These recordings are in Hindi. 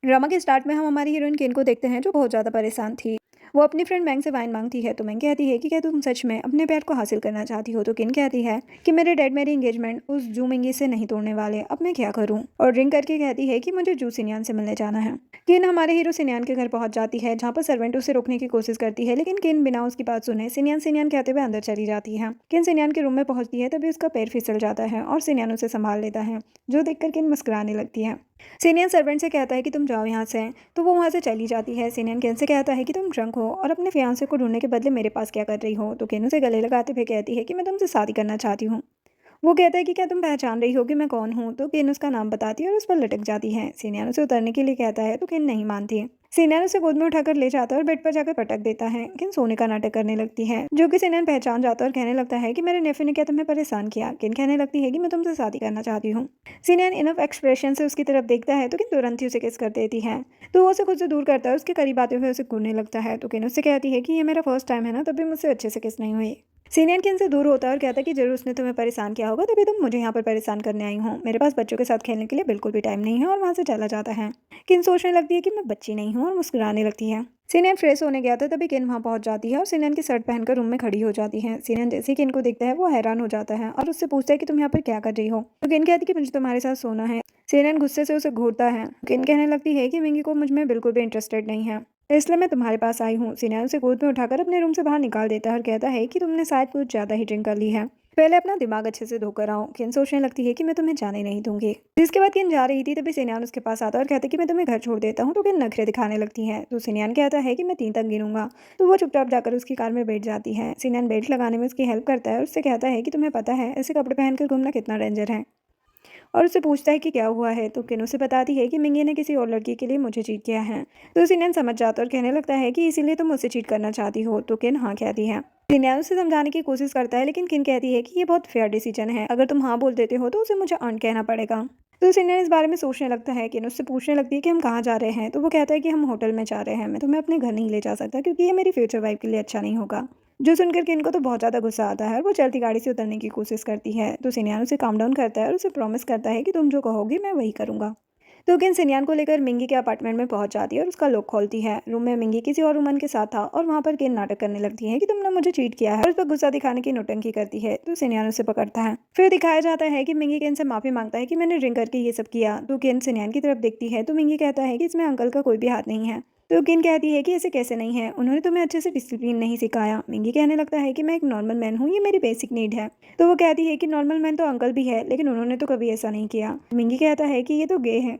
ड्रामा के स्टार्ट में हम हमारी हीरोइन किन को देखते हैं जो बहुत ज़्यादा परेशान थी। वो अपनी फ्रेंड मैंग से वाइन मांगती है तो मैंग कहती है कि क्या तुम सच में अपने प्यार को हासिल करना चाहती हो, तो किन कहती है कि मेरे डैड मेरी एंगेजमेंट उस जू मिंगी से नहीं तोड़ने वाले, अब मैं क्या करूं। और ड्रिंक करके कहती है कि मुझे जू सिनियान से मिलने जाना है। किन हमारे हीरो सिनियान के घर पहुंच जाती है जहां पर सर्वेंट उसे रोकने की कोशिश करती है, लेकिन किन बिना उसकी बात सुने सिनियान सिनियान कहते हुए अंदर चली जाती है। किन सिनियान के रूम में पहुंचती है तभी उसका पैर फिसल जाता है और सिनियान उसे संभाल लेता है, जो देखकर किन मुस्कुराने लगती है। सीनियन सर्वेंट से कहता है कि तुम जाओ यहाँ से, तो वो वहाँ से चली जाती है। सीनियन केन से कहता है कि तुम ड्रंक हो और अपने फियांसे को ढूंढने के बदले मेरे पास क्या कर रही हो, तो केन उसे गले लगाते हुए कहती है कि मैं तुमसे शादी करना चाहती हूँ। वो कहता है कि क्या तुम पहचान रही हो कि मैं कौन हूँ, तो केन उसका नाम बताती है और उस पर लटक जाती है। सीनियन उसे उतरने के लिए कहता है तो केन नहीं मानती। सीनियन उसे गोद में उठाकर ले जाता है और बेड पर जाकर पटक देता है। किन सोने का नाटक करने लगती है, जो कि सीनियन पहचान जाता है और कहने लगता है कि मेरे नेफ्यू ने क्या तुम्हें परेशान किया। किन कहने लगती है कि मैं तुमसे शादी करना चाहती हूँ। सीनियन इनफ एक्सप्रेशन से उसकी तरफ देखता है तो किन तुरंत ही उसे किस कर देती है। तो वो उसे खुद से दूर करता है, उसके करीब आते हुए उसे घूरने लगता है। तो किन उससे कहती है कि ये मेरा फर्स्ट टाइम है ना, तभी मुझसे अच्छे से किस नहीं हुई। सीनियर किन से दूर होता है और कहता है कि जरूर उसने तुम्हें परेशान किया होगा, तभी तुम मुझे यहाँ पर परेशान करने आई हो। मेरे पास बच्चों के साथ खेलने के लिए बिल्कुल भी टाइम नहीं है, और वहाँ से चला जाता है। किन सोचने लगती है कि मैं बच्ची नहीं हूँ और मुस्कुराने लगती है। सीनियन फ्रेश होने गया था तभी किन वहाँ पहुंच जाती है और सीनियन की शर्ट पहनकर रूम में खड़ी हो जाती है। सीनियन जैसे ही किन को देखता है वो हैरान हो जाता है और उससे पूछता है कि तुम यहाँ पर क्या कर रही हो, तो किन कहती है कि मुझे तुम्हारे साथ सोना है। सीनियन गुस्से से उसे घूरता है। किन कहने लगती है कि मिंगी को मुझ में बिल्कुल भी इंटरेस्टेड नहीं है, इसलिए मैं तुम्हारे पास आई हूँ। सीनियन उसे गोद में उठाकर अपने रूम से बाहर निकाल देता है और कहता है कि तुमने शायद कुछ ज़्यादा ही ड्रिंक कर ली है, पहले अपना दिमाग अच्छे से धोकर आओ। किन सोचने लगती है कि मैं तुम्हें जाने नहीं दूंगी। जिसके बाद किन जा रही थी तभी सिनियान उसके पास आता है और कहता है कि मैं तुम्हें घर छोड़ देता हूँ, तो किन नखरे दिखाने लगती है। तो सिनियान कहता है कि मैं 3 तक गिनूंगा, तो वो चुपचाप जाकर उसकी कार में बैठ जाती है। सिनियान बेल्ट लगाने में उसकी हेल्प करता है और उससे कहता है कि तुम्हें पता है ऐसे कपड़े पहनकर घूमना कितना डेंजर है, और उससे पूछता है कि क्या हुआ है। तो किन उसे बताती है कि मिंगी ने किसी और लड़की के लिए मुझे चीट किया है। तो सिनियन समझ जाता है और कहने लगता है कि इसीलिए तुम मुझसे चीट करना चाहती हो। तो किन हाँ कहती है। सिनियन उसे समझाने की कोशिश करता है, लेकिन किन कहती है कि ये बहुत फेयर डिसीजन है, अगर तुम हाँ बोल देते हो तो उसे मुझे ऑन कहना पड़ेगा। तो सिनियन इस बारे में सोचने लगता है। किन उससे पूछने लगती है कि हम कहाँ जा रहे हैं, तो वो कहता है कि हम होटल में जा रहे हैं, मैं तुम्हें अपने घर नहीं ले जा सकता क्योंकि ये मेरी फ्यूचर वाइफ के लिए अच्छा नहीं होगा। जो सुनकर किन को तो बहुत ज़्यादा गुस्सा आता है और वो चलती गाड़ी से उतरने की कोशिश करती है। तो सिनियान उसे काम डाउन करता है और उसे प्रॉमिस करता है कि तुम जो कहोगी मैं वही करूँगा। तो किन सिनियान को लेकर मिंगी के अपार्टमेंट में पहुंच जाती है और उसका लॉक खोलती है। रूम में मिंगी किसी और वुमन के साथ था और वहां पर किन नाटक करने लगती है कि तुमने मुझे चीट किया है, और उस पर गुस्सा दिखाने की नौटंकी करती है। तो सिनियान उसे पकड़ता है। फिर दिखाया जाता है कि मिंगी किन से माफी मांगता है कि मैंने ड्रिंक करके ये सब किया। तो किन सिनियान की तरफ देखती है तो मिंगी कहता है कि इसमें अंकल का कोई भी हाथ नहीं है। तो किन कहती है कि ऐसे कैसे नहीं है, उन्होंने तुम्हें अच्छे से डिसिप्लिन नहीं सिखाया। मिंगी कहने लगता है कि मैं एक नॉर्मल मैन हूँ, ये मेरी बेसिक नीड है। तो वो कहती है कि नॉर्मल मैन तो अंकल भी है, लेकिन उन्होंने तो कभी ऐसा नहीं किया। मिंगी कहता है कि ये तो गे है,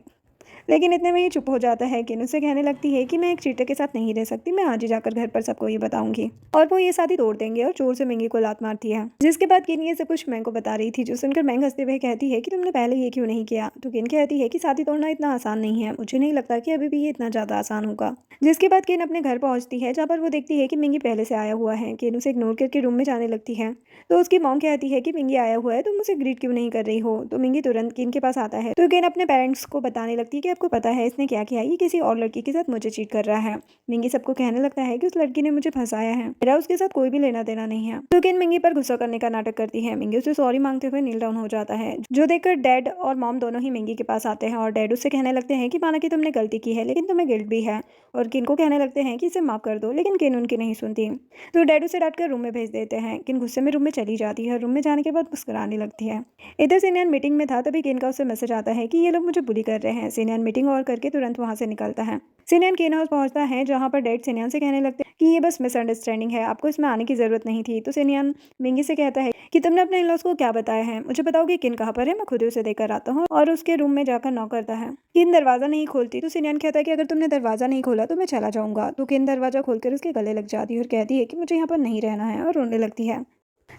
लेकिन इतने में ही चुप हो जाता है। किन उससे कहने लगती है कि मैं एक चीटर के साथ नहीं रह सकती, मैं आज ही जाकर घर पर सबको ये बताऊंगी। और वो ये शादी तोड़ देंगे और जोर से मिंगी को लात मारती है। जिसके बाद किन ये सब कुछ मैंग को बता रही थी, जो सुनकर मैंग हंसते हुए कहती है कि तुमने पहले ये क्यों नहीं किया। तो किन कहती है कि शादी तोड़ना इतना आसान नहीं है, मुझे नहीं लगता कि अभी भी ये इतना ज्यादा आसान होगा। जिसके बाद किन अपने घर पहुंचती है जहाँ पर वो देखती है कि मिंगी पहले से आया हुआ है। किन उसे इग्नोर करके रूम में जाने लगती है। तो उसकी मॉम कहती है कि मिंगी आया हुआ है, तुम मुझे ग्रीट क्यों नहीं कर रही हो। तो मिंगी तुरंत किन के पास आता है। तो किन अपने पेरेंट्स को बताने लगती है कि आपको पता है इसने क्या किया, ये किसी और लड़की के साथ मुझे चीट कर रहा है। मिंगी सबको कहने लगता है कि उस लड़की ने मुझे फंसाया है, मेरा उसके साथ कोई भी लेना देना नहीं है। तो किन मिंगी पर गुस्सा करने का नाटक करती है। मिंगी उसे सॉरी मांगते हुए नील डाउन हो जाता है, जो देखकर डैड और मॉम दोनों ही मिंगी के पास आते हैं। और डैड उससे कहने लगते हैं कि माना कि तुमने गलती की है, लेकिन तुम्हें गिल्ट भी है। और किन को कहने लगते हैं कि इसे माफ कर दो, लेकिन किन उनकी नहीं सुनती। तो डैड उसे डांटकर रूम में भेज देते हैं। किन गुस्से में रूम में चली जाती है। रूम में जाने के बाद मुस्कुराने लगती है। इधर सिनियन मीटिंग में था तभी किन का उसे मैसेज आता है कि ये लोग मुझे बुली कर रहे हैं। सिनियन मीटिंग ओवर करके तुरंत वहां से निकलता है। सिनियन केन हाउस पहुंचता है जहां पर डैड सिनियन से कहने लगते हैं कि ये बस मिसअंडरस्टैंडिंग है, आपको इसमें आने की जरूरत नहीं थी। तो सिनियन मिंगी से कहता है कि तुमने अपने इन-लॉज को क्या बताया है, मुझे बताओ कि किन कहाँ पर है, मैं खुद ही उसे देकर आता हूँ। और उसके रूम में जाकर नॉक करता है। किन दरवाजा नहीं खोलती तो सिनियन कहता है कि अगर तुमने दरवाजा नहीं खोला तो मैं चला जाऊंगा। तो किन दरवाजा खोलकर उसके गले लग जाती है और कहती है कि मुझे यहाँ पर नहीं रहना है, और रोने लगती है।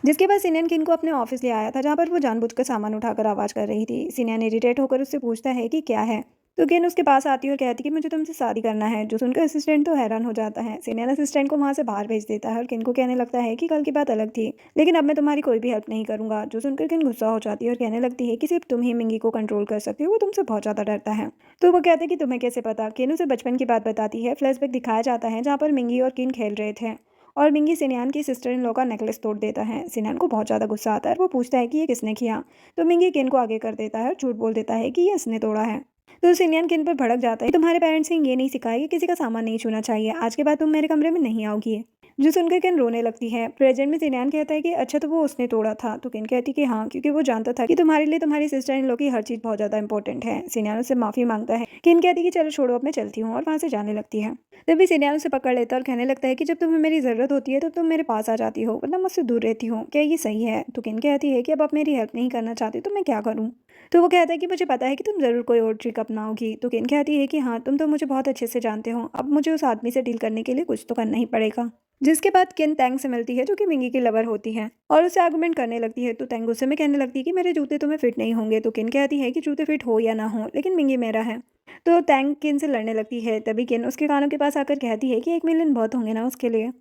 जिसके बाद सिनियन किन को अपने ऑफिस ले आया था जहाँ पर वो जानबूझकर सामान उठाकर आवाज कर रही थी। सिनियन इरिटेट होकर उससे पूछता है कि क्या है। तो किन उसके पास आती है और कहती है कि मुझे तुमसे शादी करना है। जो सुनकर असिस्टेंट तो हैरान हो जाता है। सिनियन असिस्टेंट को वहां से बाहर भेज देता है और किन को कहने लगता है कि कल की बात अलग थी, लेकिन अब मैं तुम्हारी कोई भी हेल्प नहीं करूंगा। जो सुनकर किन गुस्सा हो जाती है और कहने लगती है कि सिर्फ तुम ही मिंगी को कंट्रोल कर सकती हो, वो तुमसे बहुत ज्यादा डरता है। तो वो कहते हैं कि तुम्हें कैसे पता। किन उसे बचपन की बात बताती है। फ्लैशबैक दिखाया जाता है जहाँ पर मिंगी और किन खेल रहे थे और मिंगी सिनियान की सिस्टर इन लॉ का नेकलेस तोड़ देता है। सिनियान को बहुत ज़्यादा गुस्सा आता है और वो पूछता है कि ये किसने किया। तो मिंगी किन को आगे कर देता है और झूठ बोल देता है कि ये इसने तोड़ा है। तो सिनियन किन पर भड़क जाता है, तुम्हारे पेरेंट्स ने ये नहीं सिखाया कि किसी का सामान नहीं छूना चाहिए, आज के बाद तुम मेरे कमरे में नहीं आओगी। जो सुनकर किन रोने लगती है। प्रेजेंट में सिनियन कहता है कि अच्छा तो वो उसने तोड़ा था, तो किन कहती कि हाँ, क्योंकि वो जानता था कि तुम्हारे लिए तुम्हारी सिस्टर इन लोग की हर चीज़ बहुत ज़्यादा इंपॉर्टेंट है। सिनियन उससे माफ़ी मांगता है। किन कहती कि चलो छोड़ो, अब मैं चलती हूँ, और वहाँ से जाने लगती है। तभी सिनियन उसे पकड़ लेता है और कहने लगता है कि जब तुम्हें मेरी ज़रूरत होती है तो तुम मेरे पास आ जाती हो, वरना मुझसे दूर रहती हो, क्या ये सही है? तो किन कहती है कि अब आप मेरी हेल्प नहीं करना चाहती तो मैं क्या करूँ? तो वो कहता है कि मुझे पता है कि तुम ज़रूर कोई और ट्रिक अपनाओगी। तो किन कहती है कि हाँ, तुम तो मुझे बहुत अच्छे से जानते हो, अब मुझे उस आदमी से डील करने के लिए कुछ तो करना ही पड़ेगा। जिसके बाद किन तैंग से मिलती है, जो कि मिंगी की लवर होती है, और उससे आर्गुमेंट करने लगती है। तो तैंग गुस्से में कहने लगती है कि मेरे जूते तुम्हें फिट नहीं होंगे। तो किन कहती है कि जूते फिट हो या ना हो, लेकिन मिंगी मेरा है। तो तैंग किन से लड़ने लगती है। तभी किन उसके कानों के पास आकर कहती है कि 1 मिलियन बहुत होंगे ना उसके लिए।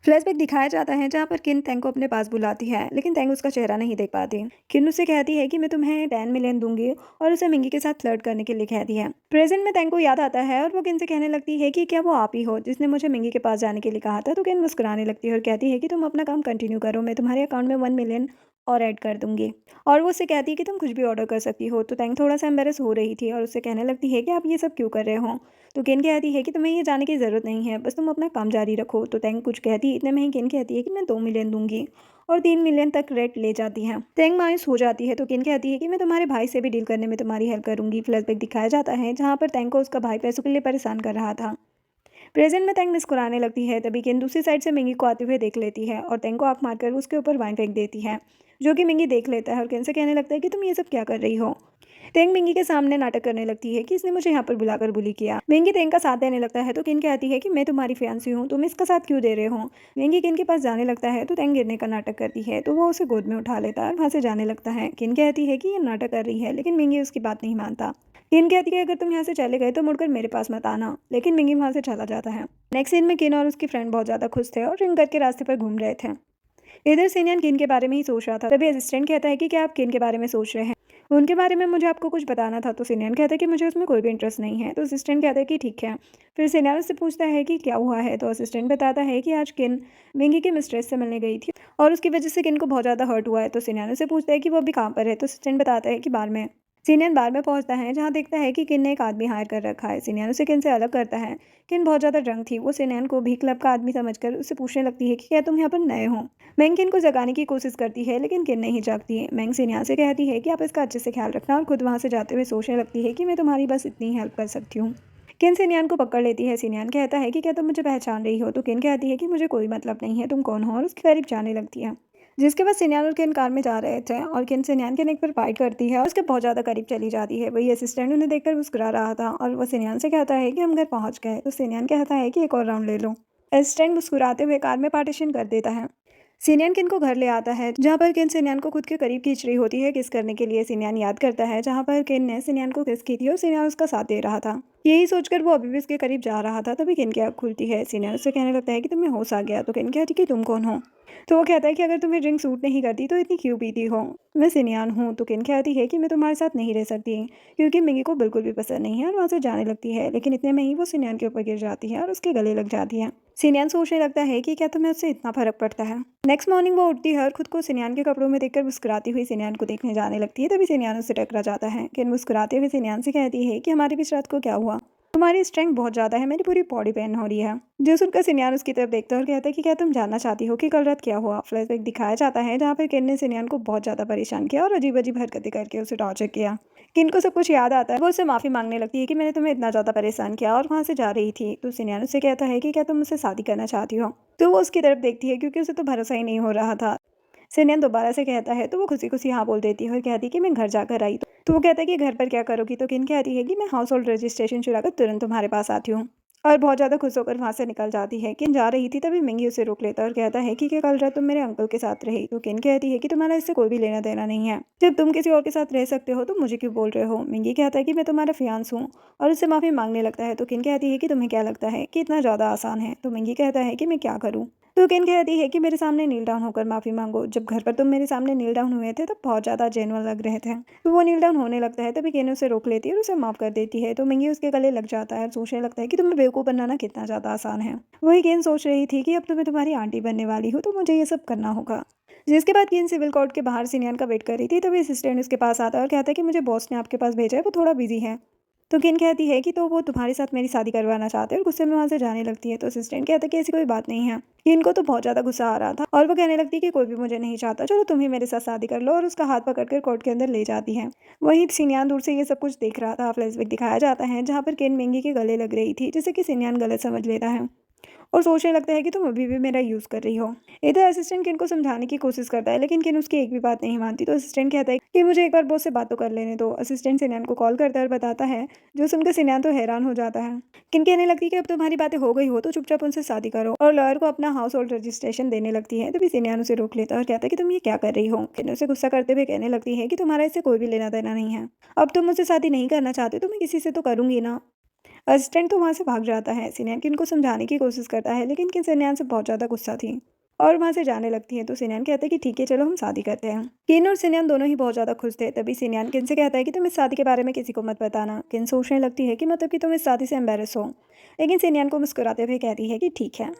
फ्लैशबैक दिखाया जाता है जहाँ पर किन तैंग को अपने पास बुलाती है, लेकिन तैंग उसका चेहरा नहीं देख पाती। किन उससे कहती है कि मैं तुम्हें 10 मिलियन दूंगी, और उसे मिंगी के साथ फ्लर्ट करने के लिए कहती है। प्रेजेंट में तैंग को याद आता है और वो किन से कहने लगती है कि क्या वो आप ही हो जिसने मुझे मिंगी के पास जाने के लिए कहा था। तो किन मुस्कुराने लगती है और कहती है कि तुम अपना काम कंटिन्यू करो, मैं तुम्हारे अकाउंट में 1 मिलियन और ऐड कर दूंगी। और वो उससे कहती है कि तुम कुछ भी ऑर्डर कर सकती हो। तो तैंग थोड़ा सा एम्बेरस हो रही थी और उससे कहने लगती है कि आप ये सब क्यों कर रहे हो। तो किन कहती है कि तुम्हें ये जाने की ज़रूरत नहीं है, बस तुम अपना काम जारी रखो। तो तैंग कुछ कहती इतने में ही किन कहती है कि मैं 2 मिलियन दूंगी, और 3 मिलियन तक रेट ले जाती है। तैंग मायूस हो जाती है। तो किन कहती है कि मैं तुम्हारे भाई से भी डील करने में तुम्हारी हेल्प करूंगी। फ्लैशबैक दिखाया जाता है जहाँ पर तैंग को उसका भाई पैसों के लिए परेशान कर रहा था। प्रेजेंट में तैंग मुस्कुराने लगती है। तभी किन दूसरी साइड से मिंगी को आते हुए देख लेती है और तैंग को आंख मारकर उसके ऊपर वाइन फेंक देती है, जो कि मिंगी देख लेता है और किन से कहने लगता है कि तुम ये सब क्या कर रही हो। तेंग मिंगी के सामने नाटक करने लगती है कि इसने मुझे यहाँ पर बुलाकर बुली किया। मिंगी तेंग का साथ देने लगता है। तो किन कहती है कि मैं तुम्हारी फियांसी हूँ, तुम इसका साथ क्यों दे रहे हो। मिंगी किन के पास जाने लगता है तो तेंग गिरने का नाटक करती है, तो वो उसे गोद में उठा लेता है और वहाँ से जाने लगता है। किन कहती है कि ये नाटक कर रही है, लेकिन मिंगी उसकी बात नहीं मानता। किन कहती है अगर तुम यहाँ से चले गए तो मुड़कर मेरे पास मत आना, लेकिन मिंगी वहाँ से चला जाता है। नेक्स्ट सीन में किन और उसकी फ्रेंड बहुत ज़्यादा खुश थे और ड्रिंक करके रास्ते पर घूम रहे थे। इधर सिनियन किन के बारे में ही सोच रहा था। तभी असिस्टेंट कहता है कि क्या आप किन के बारे में सोच रहे हैं, उनके बारे में मुझे आपको कुछ बताना था। तो सिनियन कहता है कि मुझे उसमें कोई भी इंटरेस्ट नहीं है। तो असिस्टेंट कहता है कि ठीक है। फिर सिनियन उससे पूछता है कि क्या हुआ है। तो असिस्टेंट बताता है कि आज किन मिंगी के मिस्ट्रेस से मिलने गई थी और उसकी वजह से किन को बहुत ज़्यादा हर्ट हुआ है। तो सिनियन उससे पूछता है कि वो अभी कहाँ पर है। तो असिस्टेंट बताता है कि बार में। सिनियन बार में पहुंचता है जहां देखता है कि किन ने एक आदमी हायर कर रखा है। सिनियन उसे किन से अलग करता है। किन बहुत ज़्यादा ड्रंक थी। वो सिनियन को भी क्लब का आदमी समझकर उससे पूछने लगती है कि क्या तुम यहाँ पर नए हो। मैंग किन को जगाने की कोशिश करती है, लेकिन किन नहीं जागती है। मैंग सिनियन से कहती है कि आप इसका अच्छे से ख्याल रखना, और खुद वहाँ से जाते हुए सोचने लगती है कि मैं तुम्हारी बस इतनी हेल्प कर सकती हूँ। किन सिनियन को पकड़ लेती है। सिनियन कहता है कि क्या तुम मुझे पहचान रही हो। तो किन कहती है कि मुझे कोई मतलब नहीं है तुम कौन हो, और उसके करीब जाने लगती है। जिसके बाद सिनियन और किन कार में जा रहे थे और किन सिनियन के नेक पर फाइट करती है और उसके बहुत ज़्यादा करीब चली जाती है। वही असिस्टेंट उन्हें देखकर मुस्कुरा रहा था और वो सिनियन से कहता है कि हम घर पहुंच गए। तो सिनियन कहता है कि एक और राउंड ले लो। असिस्टेंट मुस्कुराते हुए कार में पार्टीशन कर देता है। सिनियन किन को घर ले आता है जहाँ पर किन सिनियन को खुद के करीब खींच रही होती है किस करने के लिए। सिनियन याद करता है जहाँ पर किन ने सिनियन को किस की थी और सिनियन उसका साथ दे रहा था। यही सोचकर वो अभी भी उसके करीब जा रहा था। तभी किन की आँख खुलती है। सिनियन उससे कहने लगता है कि तुम्हें होश आ गया। तो किन कहती कि तुम कौन हो। तो वो कहता है कि अगर तुम्हें ड्रिंक सूट नहीं करती तो इतनी क्यों पीती हो। मैं सिनियन हूँ। तो किन कहती है कि मैं तुम्हारे साथ नहीं रह सकती, क्योंकि मिंगी को बिल्कुल भी पसंद नहीं है, और वहाँ से जाने लगती है। लेकिन इतने में ही वो सिनियन के ऊपर गिर जाती है और उसके गले लग जाती है। सिनियन सोचने लगता है कि क्या तुम्हें उससे इतना फर्क पड़ता है। नेक्स्ट मॉर्निंग वो उठती है और खुद को सिनियन के कपड़ों में देखकर मुस्कुराती हुई सिनियन को देखने जाने लगती है। तभी सिनियन उससे टकरा जाता है। किन मुस्कुराते हुए सिनियन से कहती है कि हमारे बीच रात को क्या हुआ। तुम्हारी स्ट्रेंथ बहुत ज़्यादा है, मेरी पूरी बॉडी पेन हो रही है। जो सुनकर सिनियन उसकी तरफ देखता है और कहता है कि क्या तुम जानना चाहती हो कि कल रात क्या हुआ। फ्लैशबैक दिखाया जाता है जहाँ पर किन ने सिनियन को बहुत ज़्यादा परेशान किया और अजीब अजीब हरकतें करके उसे टॉर्चर किया। किन को सब कुछ याद आता है। वो उससे माफ़ी मांगने लगती है कि मैंने तुम्हें इतना ज़्यादा परेशान किया, और वहाँ से जा रही थी। तो सिनियन उससे कहता है कि क्या तुम मुझसे शादी करना चाहती हो। तो वो उसकी तरफ देखती है क्योंकि उसे तो भरोसा ही नहीं हो रहा था। सिनियन दोबारा से कहता है तो वो खुशी खुशी हाँ बोल देती है और कहती है कि मैं घर जाकर आई। तो वो कहता है कि घर पर क्या करोगी। तो किन कहती है कि मैं हाउस होल्ड रजिस्ट्रेशन चुराकर तुरंत तुम्हारे पास आती हूँ, और बहुत ज़्यादा खुश होकर वहाँ से निकल जाती है। किन जा रही थी तभी मिंगी उसे रोक लेता है और कहता है कि क्या कल रात तुम मेरे अंकल के साथ रही। तो किन कहती है कि तुम्हारा इससे कोई भी लेना देना नहीं है, जब तुम किसी और के साथ रह सकते हो तो मुझे क्यों बोल रहे हो। मिंगी कहता है कि मैं तुम्हारा फियांस हूँ, और उससे माफ़ी मांगने लगता है। तो किन कहती है कि तुम्हें क्या लगता है कि इतना ज़्यादा आसान है। तो मिंगी कहता है कि मैं क्या करूँ। तो किन कहती है कि मेरे सामने नील डाउन होकर माफ़ी मांगो। जब घर पर तुम मेरे सामने नील डाउन हुए थे तब बहुत ज़्यादा जेन्युइन लग रहे थे। तो वो नील डाउन होने लगता है। तभी किन उसे रोक लेती है और उसे माफ़ कर देती है। तो मिंगी उसके गले लग जाता है और सोचने लगता है कि तुम्हें बेवकूफ़ बनाना कितना ज़्यादा आसान है। वही किन सोच रही थी कि अब तुम्हें तुम्हारी आंटी बनने वाली हो तो मुझे ये सब करना होगा। जिसके बाद किन सिविल कोर्ट के बाहर सिनियन का वेट कर रही थी। तभी असिस्टेंट उसके पास आता है और कहता है कि मुझे बॉस ने आपके पास भेजा है, वो थोड़ा बिजी है। तो किन कहती है कि तो वो तुम्हारे साथ मेरी शादी करवाना चाहते हैं और गुस्से में वहाँ से जाने लगती है। तो असिस्टेंट कहता है कि ऐसी कोई बात नहीं है। किन को तो बहुत ज़्यादा गुस्सा आ रहा था और वो कहने लगती है कि कोई भी मुझे नहीं चाहता, चलो तुम ही मेरे साथ शादी कर लो, और उसका हाथ पकड़कर कोर्ट के अंदर ले जाती है। वहीं सिनयान दूर से ये सब कुछ देख रहा था। फ्लैशबैक दिखाया जाता है जहाँ पर किन मिंगी के गले लग रही थी, जिसे कि सिनयान गलत समझ लेता है और सोचने लगता है कि तुम अभी भी मेरा यूज़ कर रही हो। इधर असिस्टेंट किन को समझाने की कोशिश करता है, लेकिन किन उसकी एक भी बात नहीं मानती। तो असिस्टेंट कहता है कि मुझे एक बार बॉस से बात तो कर लेने दो। असिस्टेंट सिनयान को कॉल करता है और बताता है, जो सुनकर सिनयान तो हैरान हो जाता है। किन कहने लगती है कि अब तुम्हारी बातें हो गई हो तो चुपचाप उनसे शादी करो, और लॉयर को अपना हाउस होल्ड रजिस्ट्रेशन देने लगती है। तभी सिनयान उसे रोक लेता है और कहता है कि तुम ये क्या कर रही हो। किन उसे गुस्सा करते हुए कहने लगती है कि तुम्हारा इससे कोई भी लेना देना नहीं है। अब तुम मुझसे शादी नहीं करना चाहते तो मैं किसी से तो करूंगी ना। असिस्टेंट तो वहाँ से भाग जाता है। सिनयान किन को समझाने की कोशिश करता है, लेकिन किन सिनयान से बहुत ज़्यादा गुस्सा थी और वहाँ से जाने लगती है। तो सिनयान कहता है कि ठीक है चलो हम शादी करते हैं। किन और सिनयान दोनों ही बहुत ज़्यादा खुश थे। तभी सिनयान किन से कहता है कि तुम इस शादी के बारे में किसी को मत बताना। किन सोचने लगती है कि मतलब कि तुम इस शादी से एम्बेरस हो, लेकिन सिनयान को मुस्कुराते हुए कहती है कि ठीक है।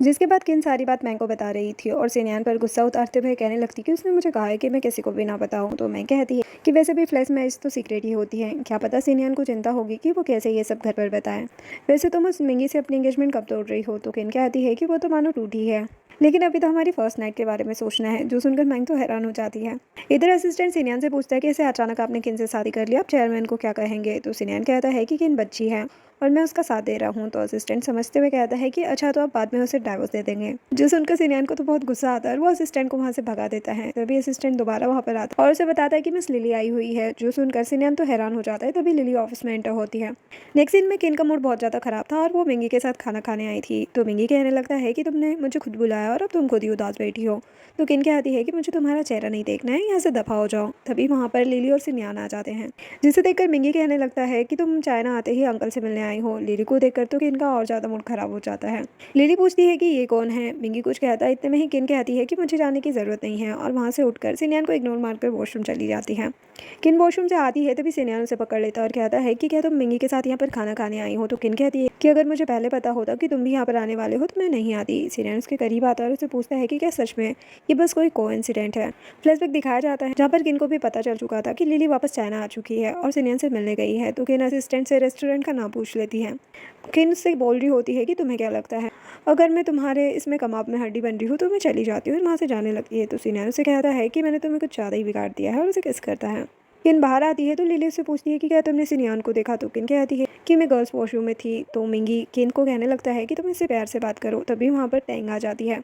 जिसके बाद किन सारी बात मैंग को बता रही थी और सिनयान पर गुस्सा उतारते हुए कहने लगती कि उसने मुझे कहा है कि मैं किसी को भी ना बताऊं। तो मैं कहती है कि वैसे भी फ्लैश मैच तो सीक्रेट ही होती है, क्या पता सिनयान को चिंता होगी कि वो कैसे ये सब घर पर बताएं। वैसे तुम उस मिंगी से अपनी एंगेजमेंट कब तोड़ रही हो। तो किन कहती है कि वो तो मानो टूटी है, लेकिन अभी तो हमारी फर्स्ट नाइट के बारे में सोचना है। जो सुनकर मैंग तो हैरान हो जाती है। इधर असिस्टेंट सिनयान से पूछता है कि ऐसे अचानक आपने किन से शादी कर लिया, आप चेयरमैन को क्या कहेंगे। तो सिनयान कहता है कि किन बच्ची है और मैं उसका साथ दे रहा हूँ। तो असिस्टेंट समझते हुए कहता है कि अच्छा तो आप बाद में उसे डाइवोर्स दे देंगे। जो सुनकर सिनयान को तो बहुत गुस्सा आता है और वो असिस्टेंट को वहाँ से भगा देता है। तभी असिस्टेंट दोबारा वहाँ पर आता है और उसे बताता है कि मिस लिली आई हुई है। जो सुनकर सिनयान तो हैरान हो जाता है। तभी लिली ऑफिस में एंटर होती है। नेक्स्ट सीन में किन का मूड बहुत ज़्यादा खराब था और वो मिंगी के साथ खाना खाने आई थी। तो मिंगी कहने लगता है कि तुमने मुझे खुद बुलाया और अब तुम खुद ही उदास बैठी हो। तो किन कहती है कि मुझे तुम्हारा चेहरा नहीं देखना है, यहाँ से दफा हो जाओ। तभी वहाँ पर लिली और सिनयान आ जाते हैं, जिसे देखकर मिंगी कहने लगता है कि तुम चाइना आते ही अंकल से मिलने आई हो। लिली को देखकर तो किन का और ज़्यादा मूड खराब हो जाता है। लिली पूछती है कि ये कौन है। मिंगी कुछ कहता है, इतने में ही किन कहती है कि मुझे जाने की ज़रूरत नहीं है और वहाँ से उठकर सिनयान को इग्नोर मारकर वॉशरूम चली जाती है। किन वॉशरूम से आती है तभी सिनयान उसे पकड़ लेता है और कहता है कि क्या तुम मिंगी के साथ यहाँ पर खाना खाने आई हो। तो किन कहती है कि अगर मुझे पहले पता होता कि तुम भी यहाँ पर आने वाले हो तो मैं नहीं आती। सिनयान उसके करीब आता है और उसे पूछता है कि क्या सच में ये बस कोई कोइंसिडेंट है। फ्लैशबैक दिखाया जाता है जहाँ पर किन को भी पता चल चुका था कि लिली वापस चाइना आ चुकी है और सिनयान से मिलने गई है। तो किन असिस्टेंट से रेस्टोरेंट का नाम पूछ लेती है। किन उससे बोल रही होती है कि तुम्हें क्या लगता है अगर मैं तुम्हारे इसमें कबाब में हड्डी बन रही हूँ तो मैं चली जाती हूँ और वहाँ से जाने लगती है। तो सिनयान उसे कहता है कि मैंने तुम्हें कुछ ज़्यादा ही बिगाड़ दिया है और उसे किस करता है। किन बाहर आती है तो लिली उससे पूछती है कि क्या तुमने सिनयान को देखा। तो किन कहती है कि मैं गर्ल्स वॉशरूम में थी। तो मिंगी किन को कहने लगता है कि तुम इससे प्यार से बात करो। तभी वहाँ पर टैंग आ जाती है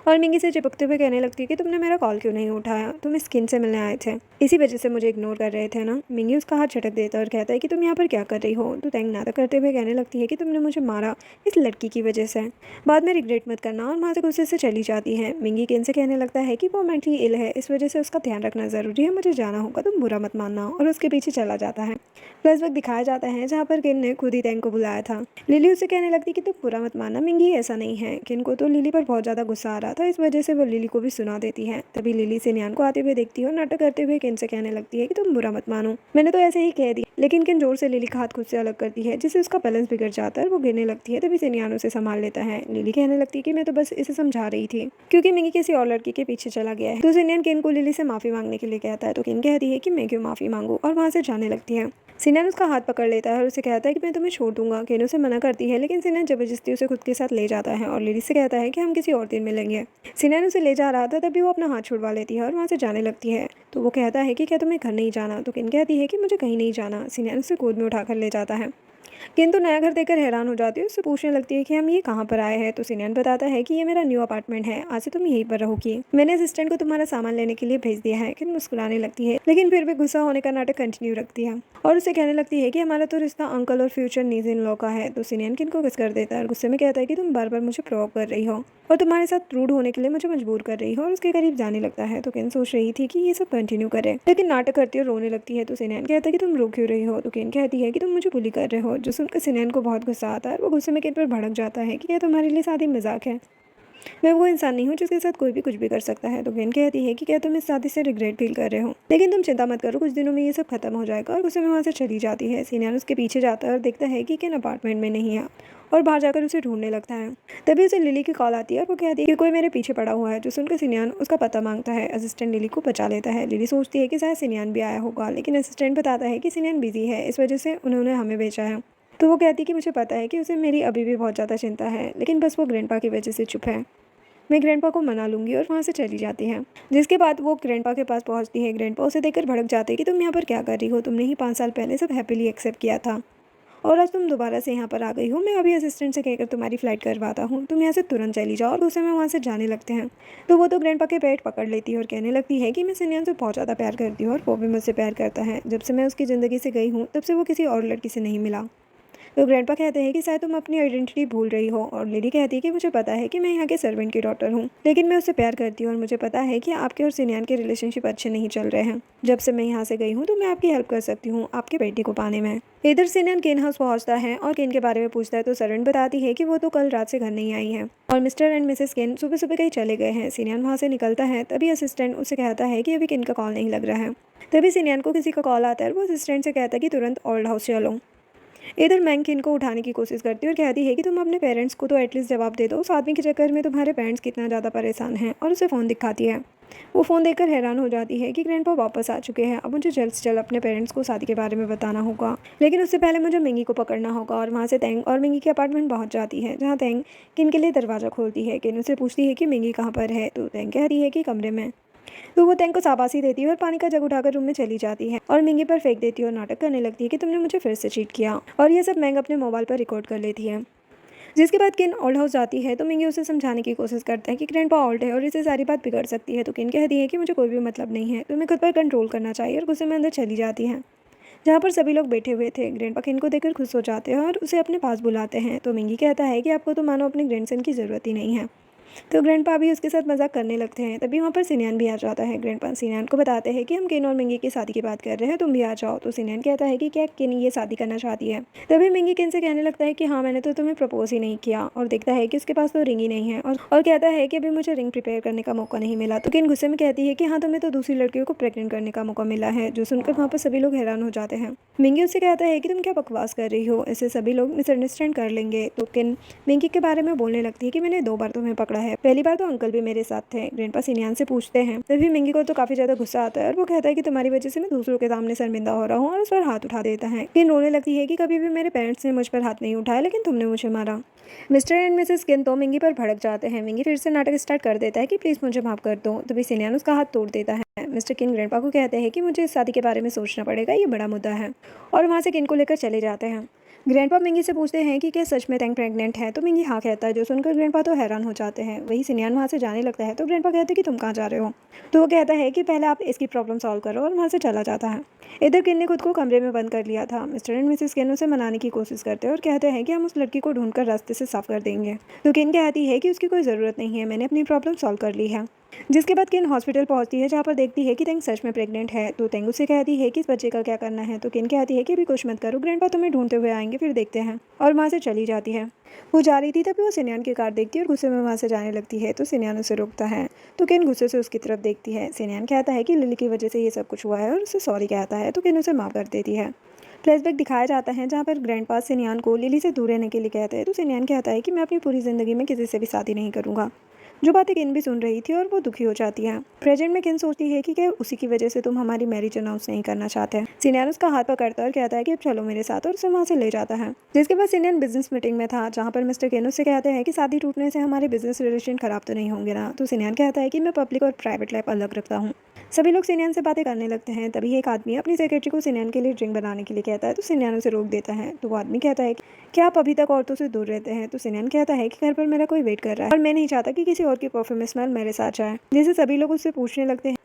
और मिंगी से चिपकते हुए कहने लगती है कि तुमने मेरा कॉल क्यों नहीं उठाया, तुम स्किन से मिलने आए थे, इसी वजह से मुझे इग्नोर कर रहे थे ना। मिंगी उसका हाथ झटक देता है और कहता है कि तुम यहाँ पर क्या कर रही हो। तो टैंग नाटक करते हुए कहने लगती है कि तुमने मुझे मारा इस लड़की की वजह से, बाद में रिग्रेट मत करना, और वहाँ से गुस्से से चली जाती है। मिंगी किन से कहने लगता है कि वो मेंटली इल है, इस वजह से उसका ध्यान रखना ज़रूरी है, मुझे जाना होगा, तुम बुरा मत मानना, और उसके पीछे चला जाता है। फ्लैशबैक दिखाया जाता है जहाँ पर किन ने खुद ही टैंग को बुलाया था। लिली उसे कहने लगती कि तुम बुरा मत मानना मिंगी, ऐसा नहीं है। किन को तो लिली पर बहुत ज़्यादा गुस्सा आ रहा था, इस वजह से वो लिली को भी सुना देती है। तभी लिली सिनयान को आते हुए देखती है और नाटक करते हुए किन से कहने लगती है कि तुम बुरा मत मानो, मैंने तो ऐसे ही कह दिया। लेकिन किन जोर से लिली का हाथ खुद से अलग करती है, जिससे उसका बैलेंस बिगड़ जाता है और वो गिरने लगती है। तभी सिनयान उसे संभाल लेता है। लिली कहने लगती है कि मैं तो बस इसे समझा रही थी क्योंकि मिंगी किसी और लड़की के पीछे चला गया है। तो सिनयान किन को लिली से माफ़ी मांगने के लिए कहता है। तो किन कहती है कि मैं क्यों माफ़ी मांगू, और वहाँ से जाने लगती है। सिनयान उसका हाथ पकड़ लेता है और उसे कहता है कि मैं तुम्हें छोड़ दूंगा। किन उसे मना करती है, लेकिन सिनयान जबरदस्ती उसे खुद के साथ ले जाता है और लिली से कहता है कि हम किसी और दिन मिलेंगे। सिनयान उसे ले जा रहा था तभी वो अपना हाथ छुड़वा लेती है और वहाँ से जाने लगती है। तो वो कहता है कि क्या तुम्हें घर नहीं जाना। तो किन कहती है कि मुझे कहीं नहीं जाना। सिनयान उसे गोद में उठाकर ले जाता है। किंतु नया घर देखकर हैरान हो जाती है, उससे पूछने लगती है कि हम ये कहाँ पर आए हैं। तो सिनयान बताता है कि ये मेरा न्यू अपार्टमेंट है, आज से तुम यहीं पर रहोगी, मैंने असिस्टेंट को तुम्हारा सामान लेने के लिए भेज दिया है। किन मुस्कुराने लगती है, लेकिन फिर भी गुस्सा होने का नाटक कंटिन्यू रखती है और उसे कहने लगती है कि हमारा तो रिश्ता अंकल और फ्यूचर नीज इन लॉ का है। तो सिनयान किन को किस कर देता है और गुस्से में कहता है कि तुम बार बार मुझे प्रोवोक कर रही हो और तुम्हारे साथ रूड होने के लिए मुझे मजबूर कर रही हो, और उसके करीब जाने लगता है। तो किन सोच रही थी कि ये सब कंटिन्यू करे, लेकिन नाटक करती और रोने लगती है। तो सिनयान कहता है कि तुम रो क्यों रही हो। तो किन कहती है कि तुम मुझे बुली कर रहे हो। जो सुनकर सिनयान को बहुत गुस्सा आता है, वो गुस्से में किन पर भड़क जाता है कि क्या तुम्हारे लिए शादी मजाक है, मैं वो इंसान नहीं हूँ जिसके साथ कोई भी कुछ भी कर सकता है। तो किन कहती है कि क्या तुम इस शादी से रिग्रेट फील कर रहे हो, लेकिन तुम चिंता मत करो, कुछ दिनों में ये सब खत्म हो जाएगा, और गुस्से में वहाँ से चली जाती है। सिनयान उसके पीछे जाता है और देखता है कि किन अपार्टमेंट में नहीं है और बाहर जाकर उसे ढूंढने लगता है। तभी उसे लिली की कॉल आती है और वो कहती है कि कोई मेरे पीछे पड़ा हुआ है, जो सुनकर सिनियान उसका पता मांगता है। असिस्टेंट लिली को बचा लेता है। लिली सोचती है कि शायद सिनियान भी आया होगा, लेकिन असिस्टेंट बताता है कि सिनियान बिजी है, इस वजह से उन्होंने हमें भेजा है। तो वो कहती है कि मुझे पता है कि उसे मेरी अभी भी बहुत ज़्यादा चिंता है, लेकिन बस वो ग्रैंडपा की वजह से चुप है। मैं ग्रैंडपा को मना लूंगी, और वहाँ से चली जाती है। जिसके बाद वो ग्रैंडपा के पास पहुँचती है। ग्रैंडपा उसे देखकर भड़क जाते हैं कि तुम यहाँ पर क्या कर रही हो, तुमने ही 5 साल पहले सब हैप्पीली एक्सेप्ट किया था और आज तुम दोबारा से यहाँ पर आ गई हो। मैं अभी असिस्टेंट से कहकर तुम्हारी फ़्लाइट करवाता हूँ, तुम यहाँ से तुरंत चली जाओ। और गुस्से में वहाँ से जाने लगते हैं। तो वो तो ग्रैंडपा के पेट पकड़ लेती है और कहने लगती है कि मैं सिनियन से बहुत ज़्यादा प्यार करती हूँ और वो भी मुझसे प्यार करता है। जब से मैं उसकी ज़िंदगी से गई हूँ तब से वो किसी और लड़की से नहीं मिला। तो ग्रैंडपा कहते हैं कि शायद तुम अपनी आइडेंटिटी भूल रही हो। और लिली कहती है कि मुझे पता है कि मैं यहाँ के सर्वेंट की डॉटर हूँ, लेकिन मैं उससे प्यार करती हूँ और मुझे पता है कि आपके और सिनियन के रिलेशनशिप अच्छे नहीं चल रहे हैं। जब से मैं यहाँ से गई हूँ तो मैं आपकी हेल्प कर सकती हूँ आपके बेटे को पाने में। इधर सिनियन केन हाउस पहुँचता है और केन के बारे में पूछता है तो सर्वेंट बताती है कि वो तो कल रात से घर नहीं आई है और मिस्टर एंड मिसेस केन सुबह सुबह कहीं चले गए हैं। सिनियन वहाँ से निकलता है। तभी असिस्टेंट उसे कहता है कि अभी केन का कॉल नहीं लग रहा है। तभी सिनियन को किसी का कॉल आता है। वो असिस्टेंट से कहता है कि तुरंत ओल्ड हाउस चलो। इधर मैंग किन को उठाने की कोशिश करती है और कहती है कि तुम अपने पेरेंट्स को तो एटलीस्ट जवाब दे दो, उस आदमी के चक्कर में तुम्हारे पेरेंट्स कितना ज़्यादा परेशान हैं। और उसे फ़ोन दिखाती है। वो फ़ोन देखकर हैरान हो जाती है कि ग्रैंडपा वापस आ चुके हैं। अब मुझे जल्द से जल्द अपने पेरेंट्स को शादी के बारे में बताना होगा, लेकिन उससे पहले मुझे मिंगी को पकड़ना होगा। और वहाँ से तेंग और मिंगी के अपार्टमेंट पहुँच जाती है, जहाँ तेंग किन के लिए दरवाज़ा खोलती है। किन उससे पूछती है कि मिंगी कहाँ पर है, तो तेंग कह रही है कि कमरे में। तो वो तेंग को शाबाशी देती है और पानी का जग उठाकर रूम में चली जाती है और मिंगी पर फेंक देती है और नाटक करने लगती है कि तुमने मुझे फिर से चीट किया। और ये सब मैंग अपने मोबाइल पर रिकॉर्ड कर लेती है। जिसके बाद किन ओल्ड हाउस जाती है तो मिंगी उसे समझाने की कोशिश करता है कि ग्रैंडपा ओल्ड है और इसे सारी बात बिगड़ सकती है। तो किन कहती है कि मुझे कोई भी मतलब नहीं है, तुम्हें खुद पर कंट्रोल करना चाहिए, और गुस्से में अंदर चली जाती है जहाँ पर सभी लोग बैठे हुए थे। ग्रैंडपा किन को देखकर खुश हो जाते हैं और उसे अपने पास बुलाते हैं। तो मिंगी कहता है कि आपको तो मानो अपने ग्रैंडसन की ज़रूरत ही नहीं है। तो ग्रैंडपा भी उसके साथ मजाक करने लगते हैं। तभी वहाँ पर सिनियन भी आ जाता है। ग्रैंडपा सिनियन को बताते हैं कि हम किन और मिंगी की शादी की बात कर रहे हैं, तुम भी आ जाओ। तो सिनियन कहता है कि क्या किन ये शादी करना चाहती है। तभी मिंगी किन से कहने लगता है कि हाँ, मैंने तो तुम्हें प्रपोज ही नहीं किया, और देखता है कि उसके पास तो रिंग ही नहीं है और कहता है कि अभी मुझे रिंग प्रिपेयर करने का मौका नहीं मिला। तो किन गुस्से में कहती है कि हाँ, तुम्हें तो दूसरी लड़कियों को प्रेग्नेंट करने का मौका मिला है, जो सुनकर वहाँ पर सभी लोग हैरान हो जाते हैं। मिंगी उससे कहता है कि तुम क्या बकवास कर रही हो, इससे सभी लोग मिसअंडरस्टैंड कर लेंगे। तो किन मिंगी के बारे में बोलने लगती है कि मैंने 2 बार तुम्हें पकड़ा है, पहली बार तो अंकल भी मेरे साथ थे। ग्रैंडपा सिनियन से पूछते हैं। तभी मिंगी को तो काफी ज्यादा गुस्सा आता है और वो कहता है कि तुम्हारी वजह से मैं दूसरों के सामने शर्मिंदा हो रहा हूँ, और उस पर हाथ उठा देता है। किन रोने लगती है कि कभी भी मेरे पेरेंट्स ने मुझ पर हाथ नहीं उठाया, लेकिन तुमने मुझे मारा। मिस्टर एंड मिसेस किन तो मिंगी पर भड़क जाते हैं। मिंगी फिर से नाटक स्टार्ट कर देता है कि प्लीज मुझे माफ कर दो। तभी सिनियन उसका हाथ तोड़ देता है। मिस्टर किन ग्रैंडपा को कहते हैं कि मुझे इस शादी के बारे में सोचना पड़ेगा, ये बड़ा मुद्दा है, और वहाँ से किन को लेकर चले जाते हैं। ग्रैंडपा मिंगी से पूछते हैं कि क्या सच में तेंग प्रेग्नेंट है, तो मिंगी हाँ कहता है, जो सुनकर ग्रैंडपा तो हैरान हो जाते हैं। वही सिनियन वहाँ से जाने लगता है। तो ग्रैंडपा कहते हैं कि तुम कहाँ जा रहे हो। तो वो कहता है कि पहले आप इसकी प्रॉब्लम सॉल्व करो, और वहाँ से चला जाता है। इधर किन ने खुद को कमरे में बंद कर लिया था। मिस्टर एंड मिसेस किन उसे मनाने की कोशिश करते हैं और कहते हैं कि हम उस लड़की को ढूंढकर रास्ते से साफ कर देंगे। तो किन कहती है कि उसकी कोई ज़रूरत नहीं है, मैंने अपनी प्रॉब्लम सॉल्व कर ली है। जिसके बाद किन हॉस्पिटल पहुंचती है, जहाँ पर देखती है कि तेंग सच में प्रेग्नेंट है। तो तेंग उससे कहती है कि इस बच्चे का क्या करना है। तो किन कहती है कि अभी कुछ मत करो, ग्रैंडपा तुम्हें ढूंढते हुए आएंगे, फिर देखते हैं। और वहाँ से चली जाती है। वो जा रही थी तभी वो सिनियन की कार देखती है और गुस्से में वहाँ से जाने लगती है। तो सिनियन उसे रोकता है। तो किन गुस्से से उसकी तरफ देखती है। सिनियन कहता है कि लिली की वजह से ये सब कुछ हुआ है और उसे सॉरी कहता है। तो किन उसे माफ़ कर देती है। फ्लैशबैक दिखाया जाता है, जहाँ पर ग्रैंडपा सिनियन को लिली से दूर रहने के लिए कहते हैं। तो सिनियन कहता है कि मैं अपनी पूरी ज़िंदगी में किसी से भी शादी नहीं करूँगा। जो बातें किन भी सुन रही थी और वो दुखी हो जाती है। प्रेजेंट में किन सोचती है कि क्या उसी की वजह से तुम हमारी मैरिज अनाउंस नहीं करना चाहते। सिनियन उसका हाथ पकड़ता है और कहता है कि अब चलो मेरे साथ, और उसे वहाँ से ले जाता है। जिसके बाद सिनियन बिजनेस मीटिंग में था, जहाँ पर मिस्टर किन उससे कहते हैं कि शादी टूटने से हमारे बिजनेस रिलेशन खराब तो नहीं होंगे ना। तो सिनियन कहता है कि मैं पब्लिक और प्राइवेट लाइफ अलग रखता हूँ। सभी लोग सिनियन से बातें करने लगते हैं। तभी एक आदमी अपनी सेक्रेटरी को सिनियन के लिए ड्रिंक बनाने के लिए कहता है। तो सिनियन उसे रोक देता है। तो वो आदमी कहता है कि क्या आप अभी तक औरतों से दूर रहते हैं। तो सिनियन कहता है कि घर पर मेरा कोई वेट कर रहा है और मैं नहीं चाहता कि किसी और की परफ्यूम स्मेल मेरे साथ जाए। जिसे सभी लोग उससे पूछने लगते हैं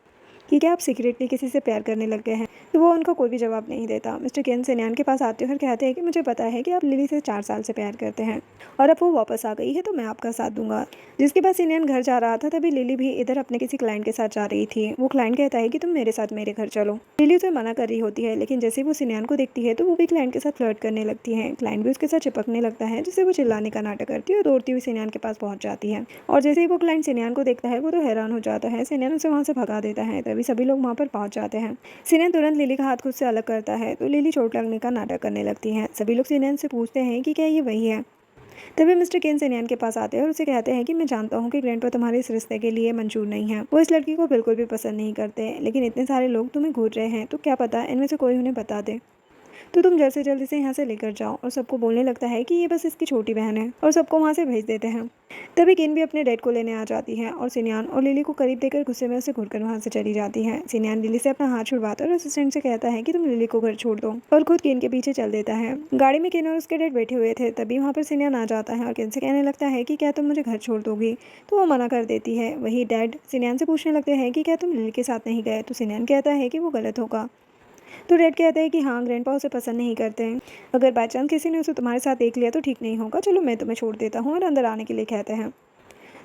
कि क्या आप सीक्रेटली किसी से प्यार करने लग गए हैं। तो वो उनका कोई भी जवाब नहीं देता। मिस्टर केन सिनियन के पास आते हैं और कहते हैं कि मुझे पता है कि आप लिली से 4 साल से प्यार करते हैं और अब वो वापस आ गई है, तो मैं आपका साथ दूंगा। जिसके बाद सिनियन घर जा रहा था, तभी लिली भी इधर अपने किसी क्लाइंट के साथ जा रही थी। वो क्लाइंट कहता है कि तुम मेरे साथ मेरे घर चलो। लिली उसे मना कर रही होती है, लेकिन जैसे वो सिनियन को देखती है तो वो भी क्लाइंट के साथ फ्लर्ट करने लगती है। क्लाइंट भी उसके साथ चिपकने लगता है, जिससे वो चिल्लाने का नाटक करती है और दौड़ती हुई सिनियन के पास पहुंच जाती है। और जैसे ही वो क्लाइंट सिनियन को देखता है, वो तो हैरान हो जाता है। सिनियन उसे वहाँ से भगा देता है। तभी सभी लोग वहाँ पर पहुंच जाते हैं। सिनियन तुरंत लिली का हाथ खुद से अलग करता है, तो लिली चोट लगने का नाटक करने लगती है। सभी लोग सिनियन से पूछते हैं कि क्या ये वही है। तभी मिस्टर केन सिनियान के पास आते हैं और उसे कहते हैं कि मैं जानता हूँ कि ग्रैंडपा तुम्हारे इस रिश्ते के लिए मंजूर नहीं है। वो इस लड़की को बिल्कुल भी पसंद नहीं करते, लेकिन इतने सारे लोग तुम्हें घूर रहे हैं तो क्या पता इनमें से कोई उन्हें बता दे। तो तुम जल्द से जल्द इसे यहाँ से लेकर जाओ। और सबको बोलने लगता है कि ये बस इसकी छोटी बहन है और सबको वहाँ से भेज देते हैं। तभी किन भी अपने डैड को लेने आ जाती है और सिनियान और लिली को करीब देकर गुस्से में उसे घूरकर वहाँ से चली जाती है। सिनियान लिली से अपना हाथ छुड़वाता है और असिस्टेंट से कहता है कि तुम लिली को घर छोड़ दो और खुद किन के पीछे चल देता है। गाड़ी में किन और उसके डैड बैठे हुए थे, तभी वहाँ पर सिनियान आ जाता है और किन से कहने लगता है कि क्या तुम मुझे घर छोड़ दोगी, तो वो मना कर देती है। वही डैड सिनियान से पूछने लगते हैं कि क्या तुम लिली के साथ नहीं गए, तो सिनियान कहता है कि वो गलत होगा। तो डैड कहता है कि हाँ, ग्रैंडपा उसे पसंद नहीं करते हैं। अगर बाई चांस किसी ने उसे तुम्हारे साथ देख लिया तो ठीक नहीं होगा, चलो मैं तुम्हें छोड़ देता हूँ, और अंदर आने के लिए कहते हैं।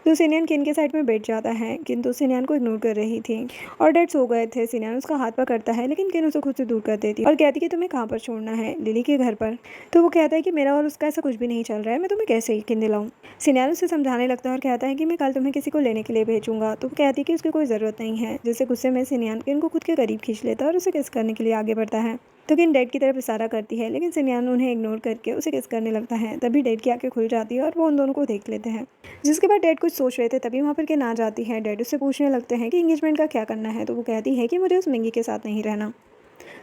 तो सिनियन किन के साइड में बैठ जाता है, किंतु सिनियन को इग्नोर कर रही थी और डैड सो गए थे। सिनियन उसका हाथ पकड़ता है, लेकिन किन उसे खुद से दूर कर देती है और कहती कि तुम्हें कहाँ पर छोड़ना है, लिली के घर पर। तो वो कहता है कि मेरा और उसका ऐसा कुछ भी नहीं चल रहा है, मैं तुम्हें कैसे यकीन दिलाऊं। सिनियन उसे समझाने लगता है और कहता है कि मैं कल तुम्हें किसी को लेने के लिए भेजूंगा। तो वो कहती है कि उसकी कोई ज़रूरत नहीं है। जिससे गुस्से में सिनियन किन को खुद के करीब खींच लेता है और उसे किस करने के लिए आगे बढ़ता है। तो किन डैड की तरफ इशारा करती है, लेकिन सिनियन उन्हें इग्नोर करके उसे किस करने लगता है। तभी डैड की आंखें खुल जाती है और वो उन दोनों को देख लेते हैं। जिसके बाद डैड कुछ सोच रहे थे, तभी वहाँ पर किन आ जाती है। डैड उससे पूछने लगते हैं कि एंगेजमेंट का क्या करना है। तो वो कहती है कि मुझे उस मिंगी के साथ नहीं रहना।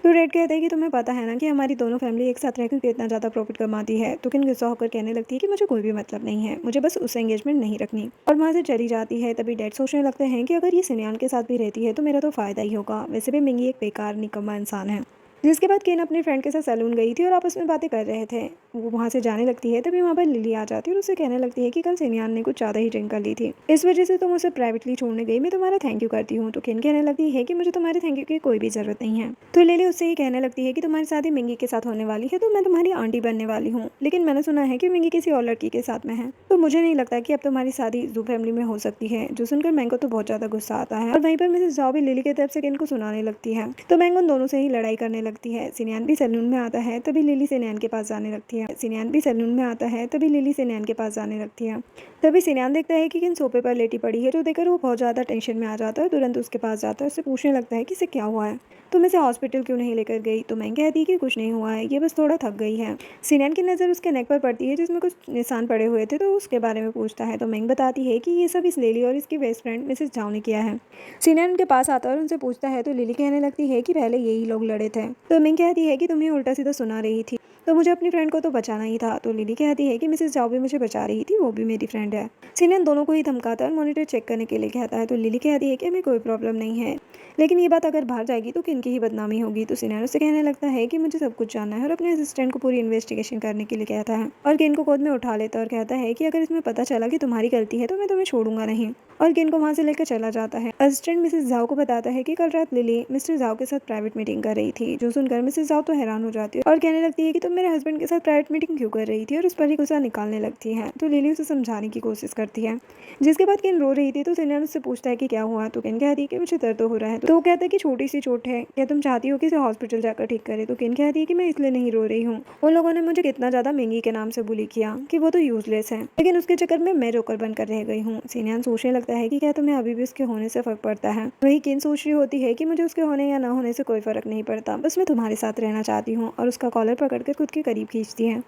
तो डैड कहते हैं कि तुम्हें पता है ना कि हमारी दोनों फैमिली एक साथ रहकर कितना ज़्यादा प्रॉफिट कमाती है। तो किन गुस्सा होकर कहने लगती है कि मुझे कोई भी मतलब नहीं है, मुझे बस उससे एंगेजमेंट नहीं रखनी, और वहाँ से चली जाती है। तभी डैड सोचने लगते हैं कि अगर ये सिनियान के साथ भी रहती है तो मेरा तो फ़ायदा ही होगा। वैसे भी मिंगी एक बेकार निकम्मा इंसान है। जिसके बाद केन अपने फ्रेंड के साथ सैलून गई थी और आपस में बातें कर रहे थे। वो वहाँ से जाने लगती है, तभी वहाँ पर लिली आ जाती है और उसे कहने लगती है कि कल सिनियान ने कुछ ज़्यादा ही ड्रिंक कर ली थी, इस वजह से तुम उसे प्राइवेटली छोड़ने गई, मैं तुम्हारा थैंक यू करती हूँ। तो केन कहने लगती है कि मुझे तुम्हारे थैंक यू की कोई भी ज़रूरत नहीं है। तो लिली उससे ही कहने लगती है कि तुम्हारी शादी मिंगी के साथ होने वाली है, तो मैं तुम्हारी आंटी बनने वाली हूँ, लेकिन मैंने सुना है कि मिंगी किसी और लड़की के साथ में है, तो मुझे नहीं लगता कि अब तुम्हारी शादी जू फैमिली में हो सकती है। जो सुनकर मैंगो तो बहुत ज़्यादा गुस्सा आता है और वहीं पर मिसेस जाओ भी लिली की तरफ से केन को सुनाने लगती है। तो मैंगो उन दोनों से ही लड़ाई करने लगती है। सिनियान सैलून में आता है, तभी लिली सिनियान के पास जाने लगती है। सिनियान भी सैलून में आता है, तभी लिली सिनियान के पास जाने लगती है। तभी सिनियान देखता है कि किन सोफे पर लेटी पड़ी है, जो देखकर वो बहुत ज़्यादा टेंशन में आ जाता है। तुरंत उसके पास जाता है, उससे पूछने लगता है कि इसे क्या हुआ है, तुम इसे हॉस्पिटल क्यों नहीं लेकर गई। तो मैं कहती कि कुछ नहीं हुआ है, ये बस थोड़ा थक गई है। सिनियान की नज़र उसके नेक पर पड़ती है जिसमें कुछ निशान पड़े हुए थे, तो उसके बारे में पूछता है। तो मैं बताती है कि ये सब इस लिली और इसकी बेस्ट फ्रेंड मिसेस झाओ ने किया है। सिनियान उनके पास आता है और उनसे पूछता है, तो लिली कहने लगती है कि पहले यही लोग लड़े थे। तो मैं कहती है कि तुम्हें उल्टा सीधा सुना रही थी, तो मुझे अपनी फ्रेंड को तो बचाना ही था। तो लिली कहती है कि मिसेस जाओ भी मुझे बचा रही थी, वो भी मेरी फ्रेंड है। सिनियन दोनों को ही धमकाता है और मॉनिटर चेक करने के लिए कहता है। तो लिली कहती है कि हमें कोई प्रॉब्लम नहीं है, लेकिन ये बात अगर बाहर जाएगी तो किन की ही बदनामी होगी। तो सिनियन उससे कहने लगता है कि मुझे सब कुछ जानना है और अपने असिस्टेंट को पूरी इन्वेस्टिगेशन करने के लिए कहता है और किन को गोद में उठा लेता है और कहता है कि अगर इसमें पता चला कि तुम्हारी गलती है तो मैं तुम्हें छोड़ूंगा नहीं, और किन को वहाँ से लेकर चला जाता है। असिस्टेंट मिसेस जाओ को बताता है कि कल रात लिली मिस्टर जाओ के साथ प्राइवेट मीटिंग कर रही थी। जो सुनकर मिसेस जाओ तो हैरान हो जाती है और कहने लगती है कि तुम मेरे हस्बैंड के साथ प्राइवेट मीटिंग क्यों कर रही थी, और उस पर ही गुस्सा निकालने लगती है। तो लिली उसे समझाने की कोशिश करती है। जिसके बाद किन रो रही थी, तो सिनियन उससे पूछता है कि क्या हुआ। तो किन कहती है कि मुझे दर्द हो रहा है। तो वो कहता है कि छोटी सी चोट है, क्या तुम चाहती हो कि इसे हॉस्पिटल जाकर ठीक करे। तो किन कहती है कि मैं इसलिए नहीं रो रही हूँ, उन लोगों ने मुझे कितना ज्यादा मिंगी के नाम से बुली किया कि वो तो यूजलेस है, लेकिन उसके चक्कर में मैं जोकर बनकर रह गई हूँ। सिनियन सोचने लगता है कि क्या तुम्हें अभी भी उसके होने से फर्क पड़ता है। वही किन सोच रही होती है कि मुझे उसके होने या ना होने से कोई फर्क नहीं पड़ता, बस मैं तुम्हारे साथ रहना चाहती हूँ, और उसका कॉलर पकड़कर खुद के करीब खींचती है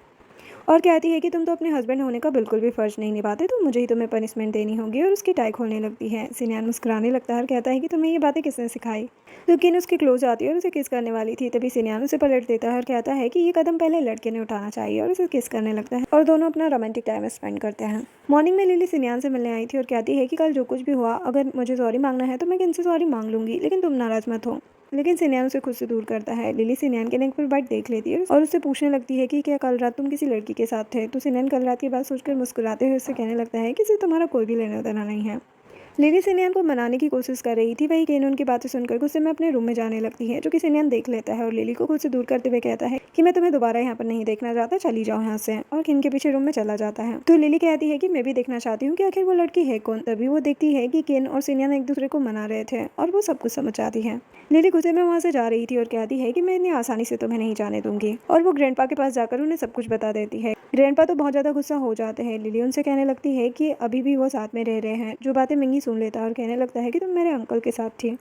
और कहती है कि तुम तो अपने हस्बैंड होने का बिल्कुल भी फर्ज नहीं निभाते, तो मुझे ही तुम्हें पनिशमेंट देनी होगी, और उसकी टाई खोलने लगती है। सिनियन मुस्कुराने लगता है और कहता है कि तुम्हें ये बातें किसने सिखाई। तो किन उसके क्लोज आती है और उसे किस करने वाली थी, तभी सिनियन उसे पलट देता है और कहता है कि ये कदम पहले लड़के ने उठाना चाहिए, और उसे किस करने लगता है और दोनों अपना रोमांटिक टाइम स्पेंड करते हैं। मॉर्निंग में लिली सिनियन से मिलने आई थी और कहती है कि कल जो कुछ भी हुआ, अगर मुझे सॉरी मांगना है तो मैं किन से सॉरी मांग लूंगी, लेकिन तुम नाराज मत हो। लेकिन सिनियन उसे खुद से दूर करता है। लिली सिनियन के नेक पर बाइट देख लेती है और उससे पूछने लगती है कि क्या कल रात तुम किसी लड़की के साथ थे। तो सिनियन कल रात की बात सोचकर मुस्कुराते हुए उससे कहने लगता है कि इसे तुम्हारा कोई भी लेना देना नहीं है। लिली सिनियन को मनाने की कोशिश कर रही थी, वही केन उनकी बातें सुनकर गुस्से में अपने रूम में जाने लगती है, जो कि सिनियन देख लेता है और लिली को खुद से दूर करते हुए कहता है कि मैं तुम्हें दोबारा यहाँ पर नहीं देखना चाहता, चली जाओ यहाँ से, और किन के पीछे रूम में चला जाता है। तो लिली कहती है कि मैं भी देखना चाहती हूँ कि आखिर वो लड़की है कौन। तभी वो देखती है कि केन और सिनियन एक दूसरे को मना रहे थे और वो सब कुछ समझ जाती है। लिली गुस्से में वहाँ से जा रही थी और कहती है कि मैं इतनी आसानी से तुम्हें नहीं जाने दूंगी, और वो ग्रैंडपा के पास जाकर उन्हें सब कुछ बता देती है। ग्रैंडपा तो बहुत ज्यादा गुस्सा हो जाते हैं। लिली उनसे कहने लगती है कि अभी भी वो साथ में रह रहे हैं, जो बातें मिंगी सुन लेता है और कहने लगता है कि तुम मेरे अंकल के साथ थी,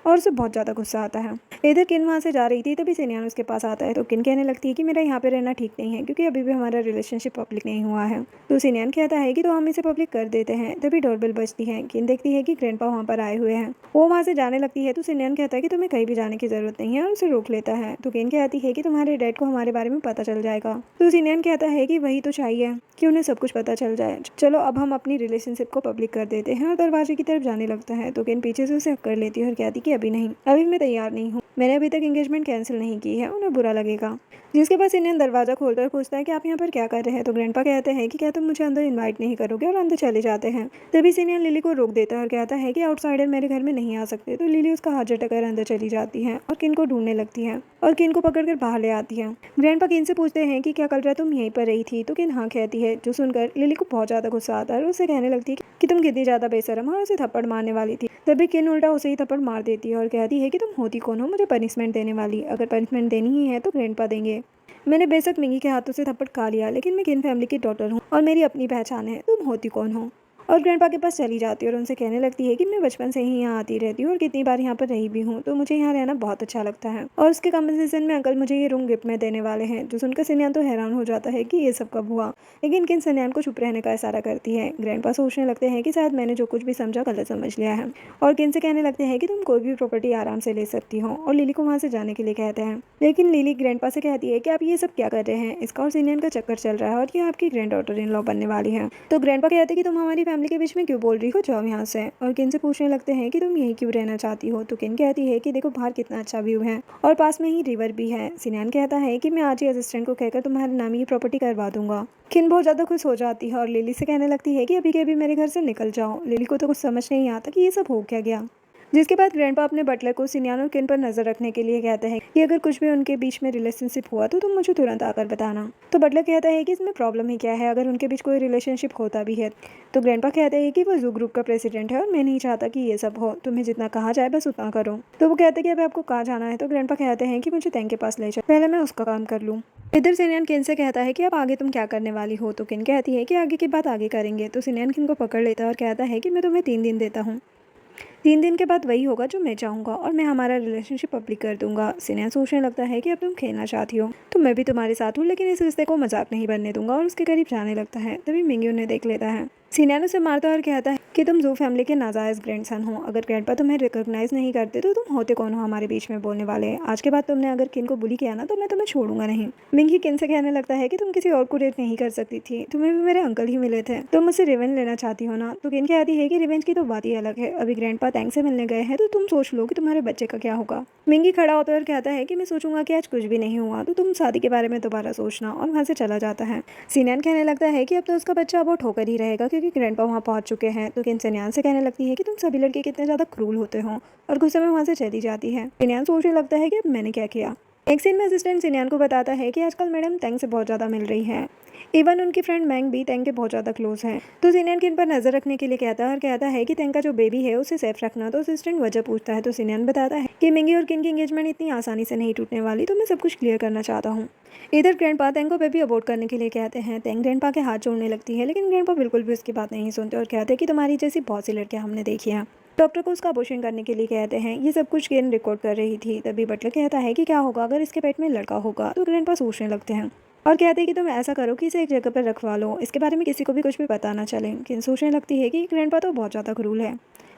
और उसे बहुत ज़्यादा गुस्सा आता है। इधर किन वहाँ से जा रही थी तभी सिनियान उसके पास आता है तो किन कहने लगती है कि मेरा यहाँ पे रहना ठीक नहीं है क्योंकि अभी भी हमारा रिलेशनशिप पब्लिक नहीं हुआ है। तो सिनियान कहता है कि तो हम इसे पब्लिक कर देते हैं। तभी डोरबेल बजती है। किन देखती है कि ग्रैंडपा वहाँ पर आए हुए हैं। वो वहाँ से जाने लगती है तो सिनियान कहता है कि तुम्हें कहीं भी जाने की जरूरत नहीं है और उसे रोक लेता है। तो किन कहती है कि तुम्हारे डैड को हमारे बारे में पता चल जाएगा। तो सिनियान कहता है कि वही तो चाहिए कि उन्हें सब कुछ पता चल जाए। चलो अब हम अपनी रिलेशनशिप को पब्लिक कर देते हैं और दरवाजे की तरफ जाने लगता है तो किन पीछे से उसे हक कर लेती है और कहती कि अभी नहीं, अभी मैं तैयार नहीं हूँ, मैंने अभी तक एंगेजमेंट कैंसिल नहीं की है, उन्हें बुरा लगेगा। जिसके बाद सिनियन दरवाजा खोलता और पूछता है कि आप यहाँ पर क्या कर रहे हैं। तो ग्रैंडपा कहते हैं कि क्या तुम मुझे अंदर इनवाइट नहीं करोगे और अंदर चले जाते हैं। तभी सिनियन लिली को रोक देता है और कहता है कि आउटसाइडर मेरे घर में नहीं आ सकते। तो लिली उसका हाथ झटकर अंदर चली जाती है और किन को ढूंढने लगती है और किन को पकड़कर बाहर ले आती है। ग्रैंडपा किन से पूछते हैं कि क्या कल रात तुम यहीं पर रही थी। तो किन हाँ कहती है, जो सुनकर लिली को बहुत ज्यादा गुस्सा आता है और उसे कहने लगती है कि तुम कितनी ज्यादा बेशरम और उसे थप्पड़ मारने वाली थी। तभी किन उल्टा उसे ही थप्पड़ मार देती है और कहती है कि तुम होती कौन हो मुझे पनिशमेंट देने वाली, अगर पनिशमेंट देनी ही है तो ग्रैंडपा देंगे। मैंने बेशक मिंगी के हाथों से थप्पड़ खा लिया लेकिन मैं किन फैमिली की डॉटर हूँ और मेरी अपनी पहचान है, तुम होती कौन हो। और ग्रैंडपा के पास चली जाती है और उनसे कहने लगती है कि मैं बचपन से ही यहाँ आती रहती हूँ और कितनी बार यहाँ पर रही भी हूँ, तो मुझे यहाँ रहना बहुत अच्छा लगता है और उसके कम्पनसेशन में अंकल मुझे ये रूम गिफ्ट में देने वाले हैं। जो सुनकर सिनियान तो हैरान हो जाता है कि ये सब कब हुआ, लेकिन किन सिनियान को चुप रहने का इशारा करती है। ग्रैंडपा सोचने लगते हैं कि शायद मैंने जो कुछ भी समझा गलत समझ लिया है और किन से कहने लगते हैं कि तुम कोई भी प्रॉपर्टी आराम से ले सकती हो और लिली को वहाँ से जाने के लिए कहते हैं। लेकिन लिली ग्रैंडपा से कहती है कि आप ये सब क्या कर रहे हैं, इसका और सिनियन का चक्कर चल रहा है और ये आपकी ग्रैंड डॉटर इन लॉ बनने वाली है। तो ग्रैंडपा कहते हैं कि तुम हमारी फैमिली के बीच में क्यों बोल रही हो, जाओ यहाँ से। और किन से पूछने लगते हैं कि तुम यहीं क्यों रहना चाहती हो। तो किन कहती है कि देखो बाहर कितना अच्छा व्यू है और पास में ही रिवर भी है। सिनियन कहता है कि मैं आज ही असिस्टेंट को कहकर तुम्हारे नाम ये प्रॉपर्टी करवा दूंगा। किन बहुत ज़्यादा खुश हो जाती है और लिली से कहने लगती है कि अभी के अभी मेरे घर से निकल जाओ। लिली को तो कुछ समझ नहीं आता कि ये सब हो क्या गया। जिसके बाद ग्रैंडपा अपने बटलर को सिनियन और किन पर नजर रखने के लिए कहते हैं कि अगर कुछ भी उनके बीच में रिलेशनशिप हुआ तो तुम मुझे तुरंत आकर बताना। तो बटलर कहता है कि इसमें प्रॉब्लम ही क्या है अगर उनके बीच कोई रिलेशनशिप होता भी है। तो ग्रैंडपा कहते हैं कि वो जू ग्रुप का प्रेसिडेंट है और मैं नहीं चाहता कि ये सब हो, तुम्हें जितना कहा जाए बस उतना करो। तो वो कहते हैं कि अभी आपको कहाँ जाना है। तो ग्रैंडपा कहते हैं कि मुझे टैंक के पास ले जाओ, पहले मैं उसका काम कर लूँ। इधर सिनियन किन से कहता है कि अब आगे तुम क्या करने वाली हो। तो किन कहती है कि आगे की बात आगे करेंगे। तो सिनियन किन को पकड़ लेता है और कहता है कि मैं तुम्हें 3 दिन देता हूँ, 3 दिन के बाद वही होगा जो मैं चाहूँगा और मैं हमारा रिलेशनशिप पब्लिक कर दूंगा। सिनियन सोचने लगता है कि अब तुम खेलना चाहती हो तो मैं भी तुम्हारे साथ हूँ, लेकिन इस रिश्ते को मजाक नहीं बनने दूंगा और उसके करीब जाने लगता है। तभी मिंगी उन्हें देख लेता है। सिनियन उसे मारता है और कहता है कि तुम जू फैमिली के नाजायज ग्रैंडसन हो, अगर ग्रैंडपा तुम्हें रिकॉग्नाइज नहीं करते तो तुम होते कौन हो हमारे बीच में बोलने वाले। आज के बाद तुमने अगर किन को बुली किया ना तो मैं तुम्हें छोड़ूंगा नहीं। मिंगी किन से कहने लगता है कि तुम किसी और को रेट नहीं कर सकती थी, तुम्हें भी मेरे अंकल ही मिले थे, तुम मुझसे रिवेंज लेना चाहती हो ना। तो किन कहती है कि रिवेंज की तो बात ही अलग है, अभी ग्रैंडपा टैंक से मिलने गए हैं तो तुम सोच लो कि तुम्हारे बच्चे का क्या होगा। मिंगी खड़ा होता है और कहता है कि मैं सोचूंगा कि आज कुछ भी नहीं हुआ तो तुम शादी के बारे में दोबारा सोचना, और वहाँ से चला जाता है। सिनियन कहने लगता है कि अब तो उसका बच्चा अबॉर्ट होकर ही रहेगा क्योंकि ग्रैंडपा वहाँ पहुँच चुके हैं। तो किन सिनियन से कहने लगती है कि तुम सभी लड़के कितने ज़्यादा क्रूल होते हो और गुस्से में वहाँ से चली जाती है। सिनियन सोचने लगता है कि अब मैंने क्या किया। एक सीन में असिस्टेंट सिनियन को बताता है कि आजकल मैडम टैंक से बहुत ज़्यादा मिल रही है, इवन उनकी फ्रेंड मैंग भी टैंक के बहुत ज़्यादा क्लोज है। तो सिनियन किन पर नजर रखने के लिए कहता है और कहता है कि टैंक का जो बेबी है उसे सेफ रखना। तो असिस्टेंट वजह पूछता है तो सिनियन बताता है कि मिंगी और किन की एंगेजमेंट इतनी आसानी से नहीं टूटने वाली, तो मैं सब कुछ क्लियर करना चाहता हूँ। इधर ग्रैंडपा टैंक को बेबी अबॉर्ट करने के लिए कहते हैं। टैंक ग्रैंडपा के हाथ जोड़ने लगती है लेकिन ग्रैंडपा बिल्कुल भी उसकी बात नहीं सुनते और कहते हैं कि तुम्हारी जैसी बहुत सी लड़कियां हमने देखी हैं। डॉक्टर को उसका अबॉर्शन करने के लिए कहते हैं। ये सब कुछ किन रिकॉर्ड कर रही थी। तभी बटलर कहता है कि क्या होगा अगर इसके पेट में लड़का होगा। तो ग्रैंडपा सोचने लगते हैं और कहते हैं कि तुम ऐसा करो कि इसे एक जगह पर रखवा लो, इसके बारे में किसी को भी कुछ भी पता ना चले। किन सोचने लगती है कि ग्रैंडपा तो बहुत ज़्यादा क्रूल है,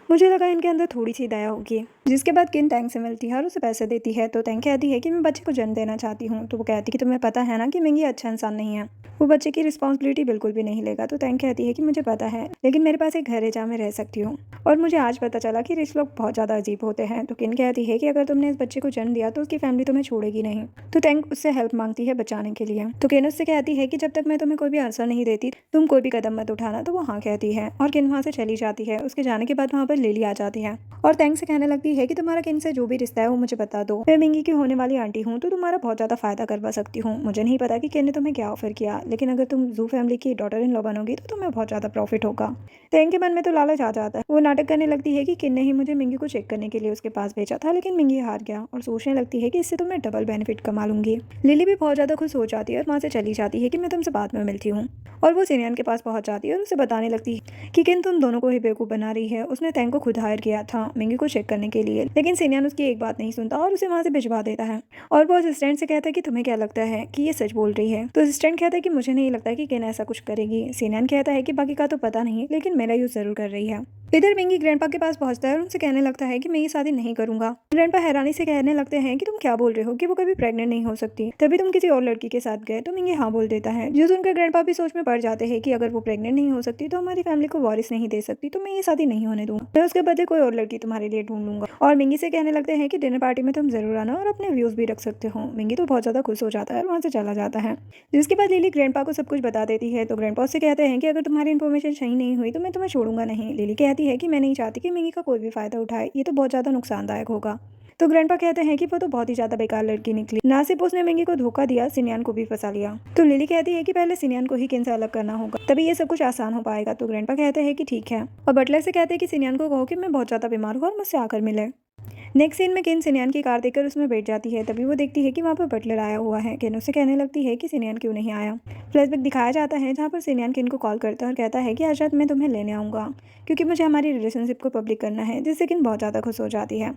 मुझे लगा इनके अंदर थोड़ी सी दया होगी। जिसके बाद किन टैंक से मिलती है और उसे पैसे देती है। तो टैंक कहती है कि मैं बच्चे को जन्म देना चाहती हूँ। तो वो कहती है कि तुम्हें पता है ना कि मिंगी अच्छा इंसान नहीं है, वो बच्चे की रिस्पॉन्सिबिलिटी बिल्कुल भी नहीं लेगा। तो टैंक कहती है कि मुझे पता है, लेकिन मेरे पास एक घर है जहाँ मैं रह सकती हूँ और मुझे आज पता चला कि रिच लोग बहुत ज़्यादा अजीब होते हैं। तो किन कहती है कि अगर तुमने इस बच्चे को जन्म दिया तो उसकी फैमिली तुम्हें छोड़ेगी नहीं। तो टैंक उससे हेल्प मांगती है बचाने के लिए। तो किन उससे कहती है कि जब तक मैं तुम्हें कोई भी आंसर नहीं देती तुम कोई भी कदम मत उठाना। तो वो हाँ कहती है और किन वहाँ से चली जाती है। उसके जाने के बाद वहाँ पर लिली आ जाती है और टैंक से कहने लगती है कि तुम्हारा किन से जो भी रिश्ता है वो मुझे बता दो, मैं मिंगी की होने वाली आंटी हूँ तो तुम्हारा बहुत ज़्यादा फायदा करवा सकती हूँ। मुझे नहीं पता कि किन ने तुम्हें क्या ऑफर किया, लेकिन अगर तुम जू फैमिली की डॉटर इन लॉ बनोगी तो तुम्हें बहुत ज़्यादा प्रॉफिट होगा। टैंक के मन में तो लालच आ जाता है। वो नाटक करने लगती है कि किन ने ही मुझे मिंगी को चेक करने के लिए उसके पास भेजा था, लेकिन मिंगी हार गया और सोचने लगती है कि इससे तो मैं डबल बेनिफिट कमा लूंगी। लिली भी बहुत ज़्यादा खुश हो जाती है और वहाँ से चली जाती है कि मैं तुमसे बाद में मिलती हूँ। और वो सिनियन के पास पहुँच जाती है और उसे बताने लगती है कि किन तुम दोनों को ही बेवकूफ़ बना रही है, उसने टैंक सिनियन को खुद हायर किया था मिंगी को चेक करने के लिए, लेकिन सिनियन उसकी एक बात नहीं सुनता और उसे वहाँ से भिजवा देता है। और वो असिस्टेंट से कहता है कि तुम्हें क्या लगता है कि ये सच बोल रही है? तो असिस्टेंट कहता है कि मुझे नहीं लगता कि किन ऐसा कुछ करेगी। सिनियन कहता है कि बाकी का तो पता नहीं, लेकिन मेरा यूज जरूर कर रही है। इधर मिंगी ग्रैंडपा के पास पहुंचता है और उनसे कहने लगता है कि मैं ये शादी नहीं करूंगा। ग्रैंडपा हैरानी से कहने लगते हैं कि तुम क्या बोल रहे हो कि वो कभी प्रेग्नेंट नहीं हो सकती, तभी तुम किसी और लड़की के साथ गए। तो मिंगी हाँ बोल देता है, जो सुनकर ग्रैंडपा भी सोच में पड़ जाते हैं कि अगर वो प्रेग्नेंट नहीं हो सकती तो हमारी फैमिली को वारिस नहीं दे सकती, तो मैं ये शादी नहीं होने दूंगा। मैं उसके बदले कोई और लड़की तुम्हारे लिए ढूंढ लूंगा। और मिंगी से कहने लगते हैं कि डिनर पार्टी में तुम जरूर आना और अपने व्यूज भी रख सकते हो। मिंगी तो बहुत ज्यादा खुश हो जाता है और वहाँ से चला जाता है। जिसके बाद लिली ग्रैंडपा को सब कुछ बता देती है। तो ग्रैंडपा उससे कहते हैं कि अगर तुम्हारी इन्फॉर्मेशन सही नहीं हुई तो मैं तुम्हें छोड़ूंगा नहीं। लिली कहती है कि मैं नहीं चाहती कि मिंगी का कोई भी फायदा उठाए, ये तो बहुत ज्यादा नुकसानदायक होगा। तो ग्रैंडपा कहते हैं कि वो तो बहुत ही ज्यादा बेकार लड़की निकली, ना सिर्फ उसने मिंगी को धोखा दिया, सिनियन को भी फंसा लिया। तो लिली कहती है कि पहले सिनियन को ही किन से अलग करना होगा, तभी ये सब कुछ आसान हो पाएगा। तो ग्रैंडपा कहते हैं कि ठीक है, और बटलर से कहते हैं कि सिनियन को कहो कि मैं बहुत ज्यादा बीमार हूँ और मुझसे आकर मिले। नेक्स्ट सीन में किन सिनियन की कार देखकर उसमें बैठ जाती है। तभी वो देखती है कि वहाँ पर बटलर आया हुआ है। किन उससे कहने लगती है कि सिनियन क्यों नहीं आया। फ्लैशबैक दिखाया जाता है जहाँ पर सिनियन किन को कॉल करता है और कहता है कि आज रात मैं तुम्हें लेने आऊँगा, क्योंकि मुझे हमारी रिलेशनशिप को पब्लिक करना है, जिससे किन बहुत ज़्यादा खुश हो जाती है।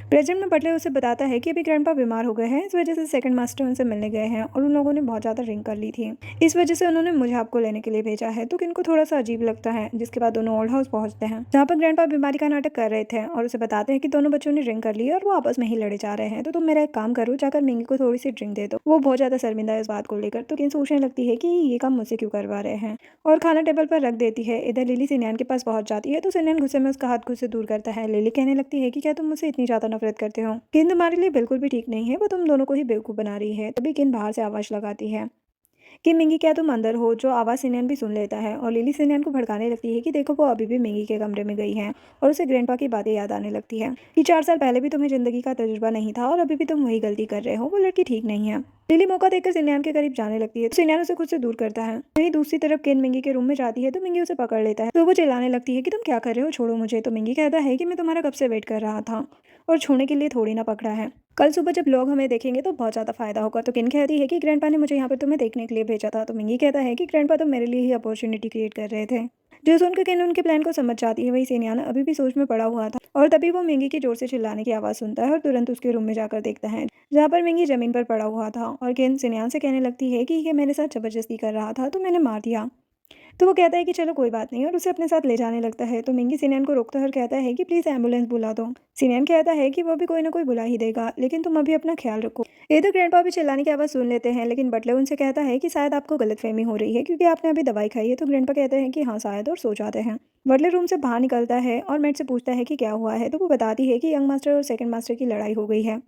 प्रेजेंट में बटलर उसे बताता है कि अभी ग्रैंडपा बीमार हो गए हैं, इस वजह से सेकंड मास्टर उनसे मिलने गए हैं और उन लोगों ने बहुत ज़्यादा ड्रिंक कर ली थी, इस वजह से उन्होंने मुझे आपको लेने के लिए भेजा है। तो किन को थोड़ा सा अजीब लगता है। जिसके बाद दोनों ओल्ड हाउस पहुंचते हैं जहाँ पर ग्रैंडपा बीमारी का नाटक कर रहे थे और उसे बताते हैं कि दोनों बच्चों ने ड्रिंक कर ली और वो आपस में ही लड़े जा रहे हैं। तो तुम मेरा एक काम करो, जाकर मिंगी को थोड़ी सी ड्रिंक दे दो। वो बहुत ज़्यादा शर्मिंदा है इस बात को लेकर। तो किन सोचने लगती है कि ये काम मुझसे क्यों करवा रहे हैं और खाना टेबल पर रख देती है। इधर लिली सिनियन के पास पहुंच जाती है तो सिनियन गुस्से में उसका हाथ खुद से दूर करता है। लिली कहने लगती है कि क्या तुम मुझसे इतनी ज़्यादा नफरत करते हो? किन तुम्हारे लिए बिल्कुल भी ठीक नहीं है, वो तुम दोनों को ही बेवकूफ़ बना रही है। तभी किन बाहर से आवाज़ लगाती है कि मिंगी क्या तुम अंदर हो, जो आवाज़ सिनियन भी सुन लेता है। और लिली सिनियन को भड़काने लगती है कि देखो वो अभी भी मिंगी के कमरे में गई है और उसे ग्रैंडपा की बातें याद आने लगती है कि 4 साल पहले भी तुम्हें ज़िंदगी का तजुर्बा नहीं था और अभी भी तुम वही गलती कर रहे हो, वो लड़की ठीक नहीं है। लिली मौका देखकर सिनियन के करीब जाने लगती है तो सिनियन उसे खुद से दूर करता है। वहीं दूसरी तरफ किन मिंगी के रूम में जाती है तो मिंगी उसे पकड़ लेता है। तो वो चिल्लाने लगती है कि तुम क्या कर रहे हो, छोड़ो मुझे। तो मिंगी कहता है कि मैं तुम्हारा कब से वेट कर रहा था और छूने के लिए थोड़ी ना पकड़ा है। कल सुबह जब लोग हमें देखेंगे तो बहुत ज़्यादा फायदा होगा। तो किन कहती है कि ग्रैंडपा ने मुझे यहाँ पर तुम्हें देखने के लिए भेजा था। तो मिंगी कहता है कि ग्रैंडपा तो मेरे लिए ही अपॉर्चुनिटी क्रिएट कर रहे थे। जो सुनकर किन उनके प्लान को समझ जाती है, वही सिनियन अभी भी सोच में पड़ा हुआ था और तभी वो मिंगी की जोर से चिल्लाने की आवाज़ सुनता है और तुरंत उसके रूम में जाकर देखता है जहाँ पर मिंगी जमीन पर पड़ा हुआ था। और किन सिनियन से कहने लगती है कि ये मेरे साथ जबरदस्ती कर रहा था तो मैंने मार दिया। तो वो कहता है कि चलो कोई बात नहीं और उसे अपने साथ ले जाने लगता है। तो मिंगी सिनियन को रोकता है और कहता है कि प्लीज़ एम्बुलेंस बुला दो। सिनियन कहता है कि वो भी कोई ना कोई बुला ही देगा, लेकिन तुम अभी अपना ख्याल रखो। ये तो ग्रैंडपा भी चिल्लाने की आवाज़ सुन लेते हैं, लेकिन बटलर उनसे कहता है कि शायद आपको गलतफहमी हो रही है क्योंकि आपने अभी दवाई खाई है। तो ग्रैंडपा कहते हैं कि हाँ शायद, और सो जाते हैं। बटलर रूम से बाहर निकलता है और मेट से पूछता है कि क्या हुआ है। तो वो बताती है कि यंग मास्टर और सेकंड मास्टर की लड़ाई हो गई है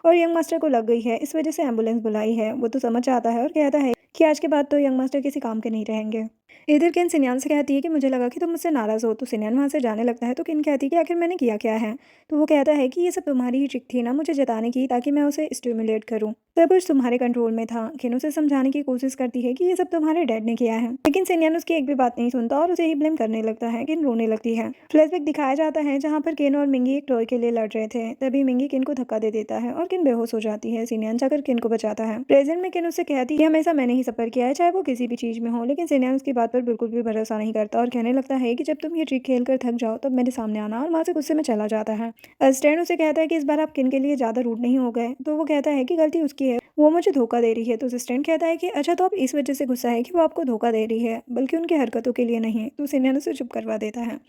और यंग मास्टर को लग गई है, इस वजह से एम्बुलेंस बुलाई है। वो तो समझ आता है और कहता है कि आज के बाद तो यंग मास्टर किसी काम के नहीं रहेंगे। इधर किन सिनियन से कहती है कि मुझे लगा कि तुम मुझसे नाराज़ हो। तो सिनियन वहाँ से जाने लगता है तो किन कहती है कि आखिर मैंने किया क्या है। तो वो कहता है कि ये सब तुम्हारी ही ट्रिक थी ना मुझे जताने की, ताकि मैं उसे स्टिमुलेट करूँ। सब कुछ तुम्हारे कंट्रोल में था। किन उसे समझाने की कोशिश करती है कि ये सब तुम्हारे डैड ने किया है, लेकिन सिनियन उसकी एक भी बात नहीं सुनता और उसे ही ब्लेम करने लगता है। किन रोने लगती है। फ्लैशबैक दिखाया जाता है जहाँ पर किन और मिंगी एक टॉय के लिए लड़ रहे थे। तभी मिंगी किन को धक्का दे देता है और किन बेहोश हो जाती है। सिनियन जाकर किन को बचाता है। प्रेजेंट में किन उससे कहती है हमेशा मैंने ही सफर किया है, चाहे वो किसी भी चीज में हो, लेकिन सिनियन उसकी बात पर बिल्कुल भी भरोसा नहीं करता और कहने लगता है कि जब तुम ये ट्रिक खेल कर थक जाओ तब मेरे सामने आना, और वहाँ से गुस्से में चला जाता है। असिस्टेंट उसे कहता है कि इस बार आप किन के लिए ज़्यादा रूड नहीं हो गए। तो वो कहता है कि गलती उसकी है, वो मुझे धोखा दे रही है। तो असिस्टेंट कहता है कि अच्छा तो आप इस वजह से गुस्सा है कि वो आपको धोखा दे रही है, बल्कि उनकी हरकतों के लिए नहीं। तो सिनियन उसे चुप करवा देता है।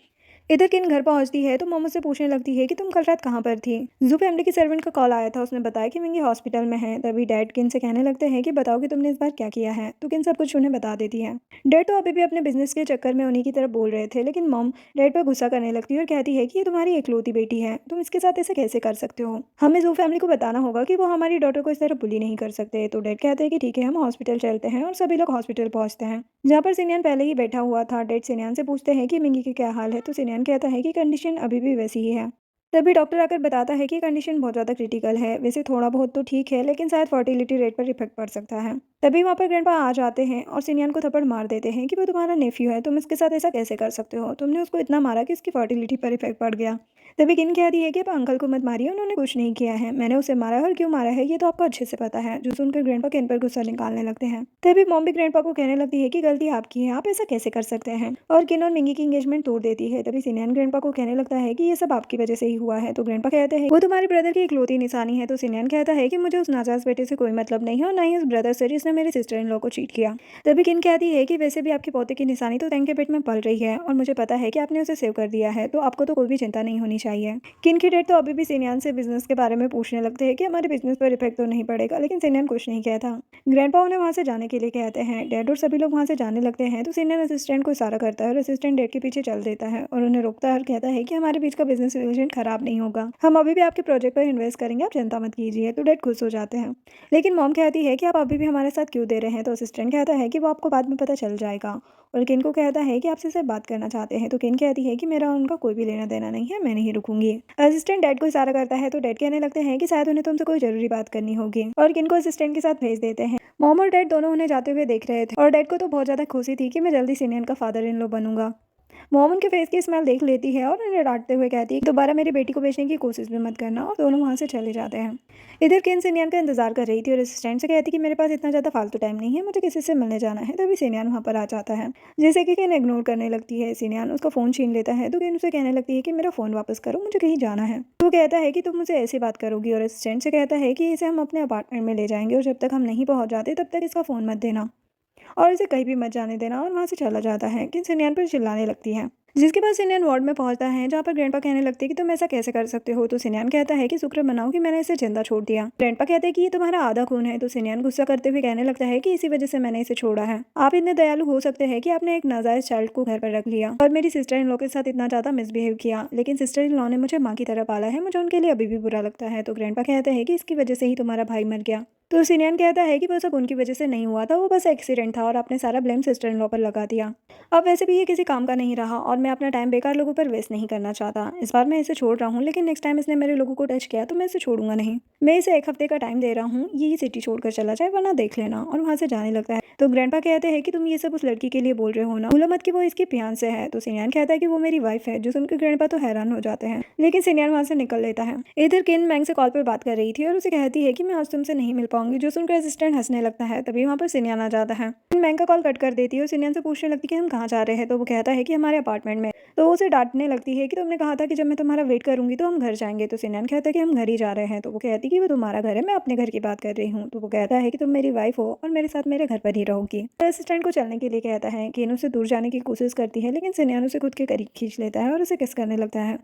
इधर किन घर पहुंचती है तो मोमो से पूछने लगती है कि तुम कल रात कहाँ पर थी। जू फैमिली की सर्वेंट का कॉल आया था, उसने बताया कि मिंगी हॉस्पिटल में है। तभी डैड किन से कहने लगते हैं कि बताओ कि तुमने इस बार क्या किया है। तो किन सब कुछ उन्हें बता देती है। डैड तो अभी भी अपने बिजनेस के चक्कर में उन्हीं की तरफ बोल रहे थे, लेकिन मॉम डैड पर गुस्सा करने लगती है और कहती है कि ये तुम्हारी इकलौती बेटी है, तुम इसके साथ ऐसे कैसे कर सकते हो। हमें जू फैमिली को बताना होगा कि वो हमारी डॉटर को इस तरह बुली नहीं कर सकते। तो डैड कहते हैं कि ठीक है, हम हॉस्पिटल चलते हैं और सभी लोग हॉस्पिटल पहुंचते हैं जहाँ पर सिनियन पहले ही बैठा हुआ था। डैड सिनियन से पूछते हैं कि मिंगी की क्या हाल है। तो सिनियन कहता है कि कंडीशन अभी भी वैसी ही है। तभी डॉक्टर आकर बताता है कि कंडीशन बहुत ज़्यादा क्रिटिकल है। वैसे थोड़ा बहुत तो ठीक है, लेकिन शायद फर्टिलिटी रेट पर इफेक्ट पड़ सकता है। तभी वहाँ पर ग्रैंडपा आ जाते हैं और सिनियन को थप्पड़ मार देते हैं कि वो तुम्हारा नेफ्यू है, तुम इसके साथ ऐसा कैसे कर सकते हो, तुमने उसको इतना मारा कि उसकी फर्टिलिटी पर इफेक्ट पड़ गया। तभी किन कहती है कि आप अंकल को मत मारिए, उन्होंने कुछ नहीं किया है, मैंने उसे मारा है और क्यों मारा है ये तो आपको अच्छे से पता है। जो सुनकर ग्रैंडपा किन पर गुस्सा निकालने लगते हैं। तभी मॉम भी ग्रैंडपा को कहने लगती है कि गलती आपकी है, आप ऐसा कैसे कर सकते हैं, और किन और मिंगी की एंगेजमेंट तोड़ देती है। तभी सिनियन ग्रैंडपा को कहने लगता है कि ये सब आपकी वजह से ही हुआ है। तो ग्रैंडपा कहते हैं वो तुम्हारे ब्रदर की इकलौती निशानी है। तो सिनियन कहता है कि मुझे उस नाजायज बेटे से कोई मतलब नहीं है और ना ही उस ब्रदर से जिसने मेरे सिस्टर इन लॉ को चीट किया। तभी किन कहती है कि वैसे भी आपके पोते की निशानी तो टैंक के पेट में पल रही है और मुझे पता है कि आपने उसे सेव कर दिया है, तो आपको तो कोई भी चिंता नहीं होनी चाहिए। किन की डैड तो अभी भी सिनियन से बिजनेस के बारे में पूछने लगते हैं कि हमारे बिजनेस पर इफेक्ट तो नहीं पड़ेगा, लेकिन सिनियन कुछ नहीं कहता। ग्रैंडपा उन्हें वहाँ से जाने के लिए कहते हैं। डैड और सभी लोग वहाँ से जाने लगते हैं तो सिनियन असिस्टेंट को इशारा करता है और असिस्टेंट डैड के पीछे चल देता है और उन्हें रोकता है और कहता है कि हमारे बीच का बिजनेस रिलेशन खराब नहीं होगा, हम अभी भी आपके प्रोजेक्ट पर इन्वेस्ट करेंगे, आप चिंता मत कीजिए। तो डैड खुश हो जाते हैं, लेकिन मॉम कहती है कि आप अभी भी हमारे साथ क्यों दे रहे हैं। तो असिस्टेंट कहता है कि वो आपको बाद में पता चल जाएगा, और किन को कहता है कि आपसे सिर्फ बात करना चाहते हैं। तो किन कहती है कि मेरा उनका कोई भी लेना देना नहीं है, मैं नहीं रुकूंगी। असिस्टेंट डैड को इशारा करता है तो डैड कहने लगते हैं कि शायद उन्हें तुमसे कोई जरूरी बात करनी होगी, और किन को असिस्टेंट के साथ भेज देते हैं। मॉम और डैड दोनों उन्हें जाते हुए देख रहे थे और डैड को तो बहुत ज्यादा खुशी थी कि मैं जल्दी सिनियन का फादर इन लॉ बनूंगा। मॉम उनके फेस की स्मेल देख लेती है और उन्हें डांटते हुए कहती है कि दोबारा मेरी बेटी को बेचने की कोशिश भी मत करना, और दोनों वहाँ से चले जाते हैं। इधर किन सिनियन का इंतजार कर रही थी और असिस्टेंट से कहती कि मेरे पास इतना ज़्यादा फालतू टाइम नहीं है, मुझे किसी से मिलने जाना है। तभी सिनियन वहाँ पर आ जाता है, जैसे कि किन इग्नोर करने लगती है। सिनियन उसका फ़ोन छीन लेता है तो किन उसे कहने लगती है कि मेरा फ़ोन वापस करो, मुझे कहीं जाना है। तो वो कहता है कि तुम मुझे ऐसी बात करोगी, और असिस्टेंट से कहता है कि इसे हम अपने अपार्टमेंट में ले जाएंगे और जब तक हम नहीं पहुँच जाते तब तक इसका फ़ोन मत देना और इसे कहीं भी मत जाने देना, और वहाँ से चला जाता है। किन सिनियन पर चिल्लाने लगती है, जिसके बाद सिनियन वार्ड में पहुंचता है जहाँ पर ग्रैंडपा कहने लगते हैं कि तुम ऐसा कैसे कर सकते हो। तो सिनियन कहता है कि शुक्र मनाओ कि मैंने इसे जिंदा छोड़ दिया। ग्रैंडपा कहते हैं कि ये तुम्हारा आधा खून है। तो सिनियन गुस्सा करते हुए कहने लगता है कि इसी वजह से मैंने इसे छोड़ा है। आप इतने दयालु हो सकते हैं कि आपने एक नाजायज चाइल्ड को घर पर रख लिया और मेरी सिस्टर इन लॉ के साथ इतना ज्यादा मिसबिहेव किया, लेकिन सिस्टर इन लॉ ने मुझे माँ की तरह पाला है, मुझे उनके लिए अभी भी बुरा लगता है। तो ग्रैंडपा कहते हैं कि इसकी वजह से ही तुम्हारा भाई मर गया। तो सिनियन कहता है कि वो सब उनकी वजह से नहीं हुआ था, वो बस एक्सीडेंट था और आपने सारा ब्लेम सिस्टर इन लॉ पर लगा दिया। अब वैसे भी ये किसी काम का नहीं रहा और मैं अपना टाइम बेकार लोगों पर वेस्ट नहीं करना चाहता। इस बार मैं इसे छोड़ रहा हूँ, लेकिन नेक्स्ट टाइम इसने मेरे लोगों को टच किया तो मैं इसे छोड़ूंगा नहीं। मैं इसे एक हफ्ते का टाइम दे रहा हूँ, ये सिटी छोड़कर चला जाए वरना देख लेना, और वहाँ से जाने लगता है। तो ग्रैंडपा कहते हैं कि तुम ये सब उस लड़की के लिए बोल रहे हो ना, भूलो मत कि वो इसकी फियांसे है। तो सिनियन कहता है कि वो मेरी वाइफ है, जो सुनकर ग्रैंडपा तो हैरान हो जाते हैं, लेकिन सिनियन वहाँ से निकल लेता है। इधर किन मैंग से कॉल पर बात कर रही थी और उसे कहती है कि मैं आज तुमसे नहीं मिल पाऊंगी, जो सुनकर असिस्टेंट हंसने लगता है। तभी वहाँ पर सिनियन आ जाता है, मैंग का कॉल कट कर देती है और सिनियन से पूछने लगती है कि हम कहाँ जा रहे हैं। तो वो कहता है कि हमारे अपार्टमेंट में। तो वो उसे डांटने लगती है कि तुमने कहा था कि जब मैं तुम्हारा वेट करूंगी तो हम घर जाएंगे। तो सिनियन कहता है कि हम घर ही जा रहे हैं। तो वो कहती है कि वो तुम्हारा घर है, मैं अपने घर की बात कर रही हूँ। तो वो कहता है कि तुम मेरी वाइफ हो और मेरे साथ मेरे घर पर ही रहोगी। असिस्टेंट को चलने के लिए कहता है कि उसे दूर जाने की कोशिश करती है, लेकिन सिनियन उसे खुद के करीब खींच लेता है और उसे किस करने लगता है।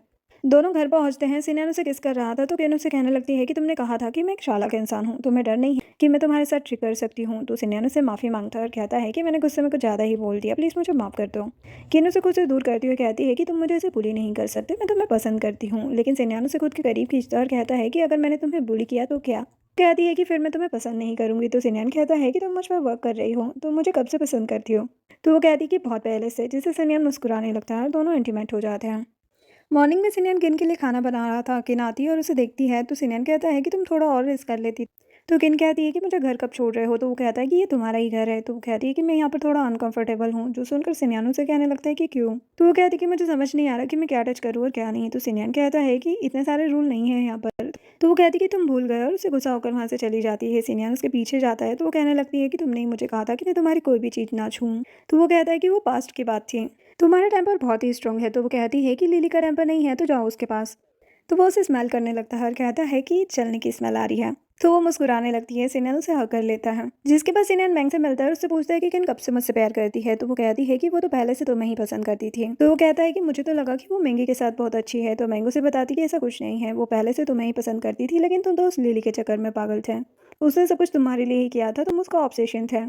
दोनों घर पहुंचते हैं। सिनियन उसे किस कर रहा था तो किन उसे कहने लगती है कि तुमने कहा था कि मैं एक चालाक इंसान हूँ, तुम्हें डर नहीं है कि मैं तुम्हारे साथ ट्रिक कर सकती हूँ। तो सिनियन उसे माफ़ी मांगता है और कहता है कि मैंने गुस्से में कुछ ज़्यादा ही बोल दिया, प्लीज़ मुझे माफ़ कर दो। किन उसे खुद से दूर करती हुई कहती है कि तुम मुझे इसे बुली नहीं कर सकते, मैं तुम्हें पसंद करती हूँ। लेकिन सिनियन उसे खुद के करीब खींचता है और कहता है कि अगर मैंने तुम्हें बुली किया तो क्या। कहती है कि फिर मैं तुम्हें पसंद नहीं करूंगी। तो सिनियन कहता है कि तुम मुझ पर वर्क कर रही हो, तुम मुझे कब से पसंद करती हो। तो वो कहती है कि बहुत पहले से, जिससे सिनियन मुस्कुराने लगता है और दोनों इंटीमेट हो जाते हैं। मॉर्निंग में सिनियन किन के लिए खाना बना रहा था। किन आती है और उसे देखती है तो सिनियन कहता है कि तुम थोड़ा और रेस्ट कर लेती। तो किन कहती है कि मुझे घर कब छोड़ रहे हो। तो वो कहता है कि ये तुम्हारा ही घर है। तो वो कहती है कि मैं यहाँ पर थोड़ा अनकंफर्टेबल हूँ। जो सुनकर सिनियन उसे कहने लगता है कि क्यों। तो वो कहती है कि मुझे समझ नहीं आ रहा कि मैं क्या टच करूँ और क्या नहीं। तो सिनियन कहता है कि इतने सारे रूल नहीं है यहाँ पर। तो वो कहती है कि तुम भूल गए और उसे गुस्सा होकर वहाँ से चली जाती है। सिनियन उसके पीछे जाता है तो वो कहने लगती है कि तुमने ही मुझे कहा था कि मैं तुम्हारी कोई भी चीज़ ना छूऊं। तो वो कहता है कि वो पास्ट की बात थी, तुम्हारा टेम्पर बहुत ही स्ट्रांग है। तो वो कहती है कि लिली का टेम्पर नहीं है तो जाओ उसके पास। तो वो उसे स्मेल करने लगता है और कहता है कि चलने की स्मेल आ रही है। तो वो मुस्कुराने लगती है। सिनियन उसे हक कर लेता है, जिसके बाद सिनियन मैंग से मिलता है और उससे पूछता है कि किन कब से मुझसे प्यार करती है। तो वो कहती है कि वो तो पहले से तुम्हें ही पसंद करती थी। तो वो कहता है कि मुझे तो लगा कि वो मैंगी के साथ बहुत अच्छी है। तो मैंगो से बताती कि ऐसा कुछ नहीं है, वो पहले से तुम्हें ही पसंद करती थी, लेकिन तुम तो उस लिली के चक्कर में पागल थे। उसने सब कुछ तुम्हारे लिए ही किया था, तुम उसका ऑब्सेशन थे।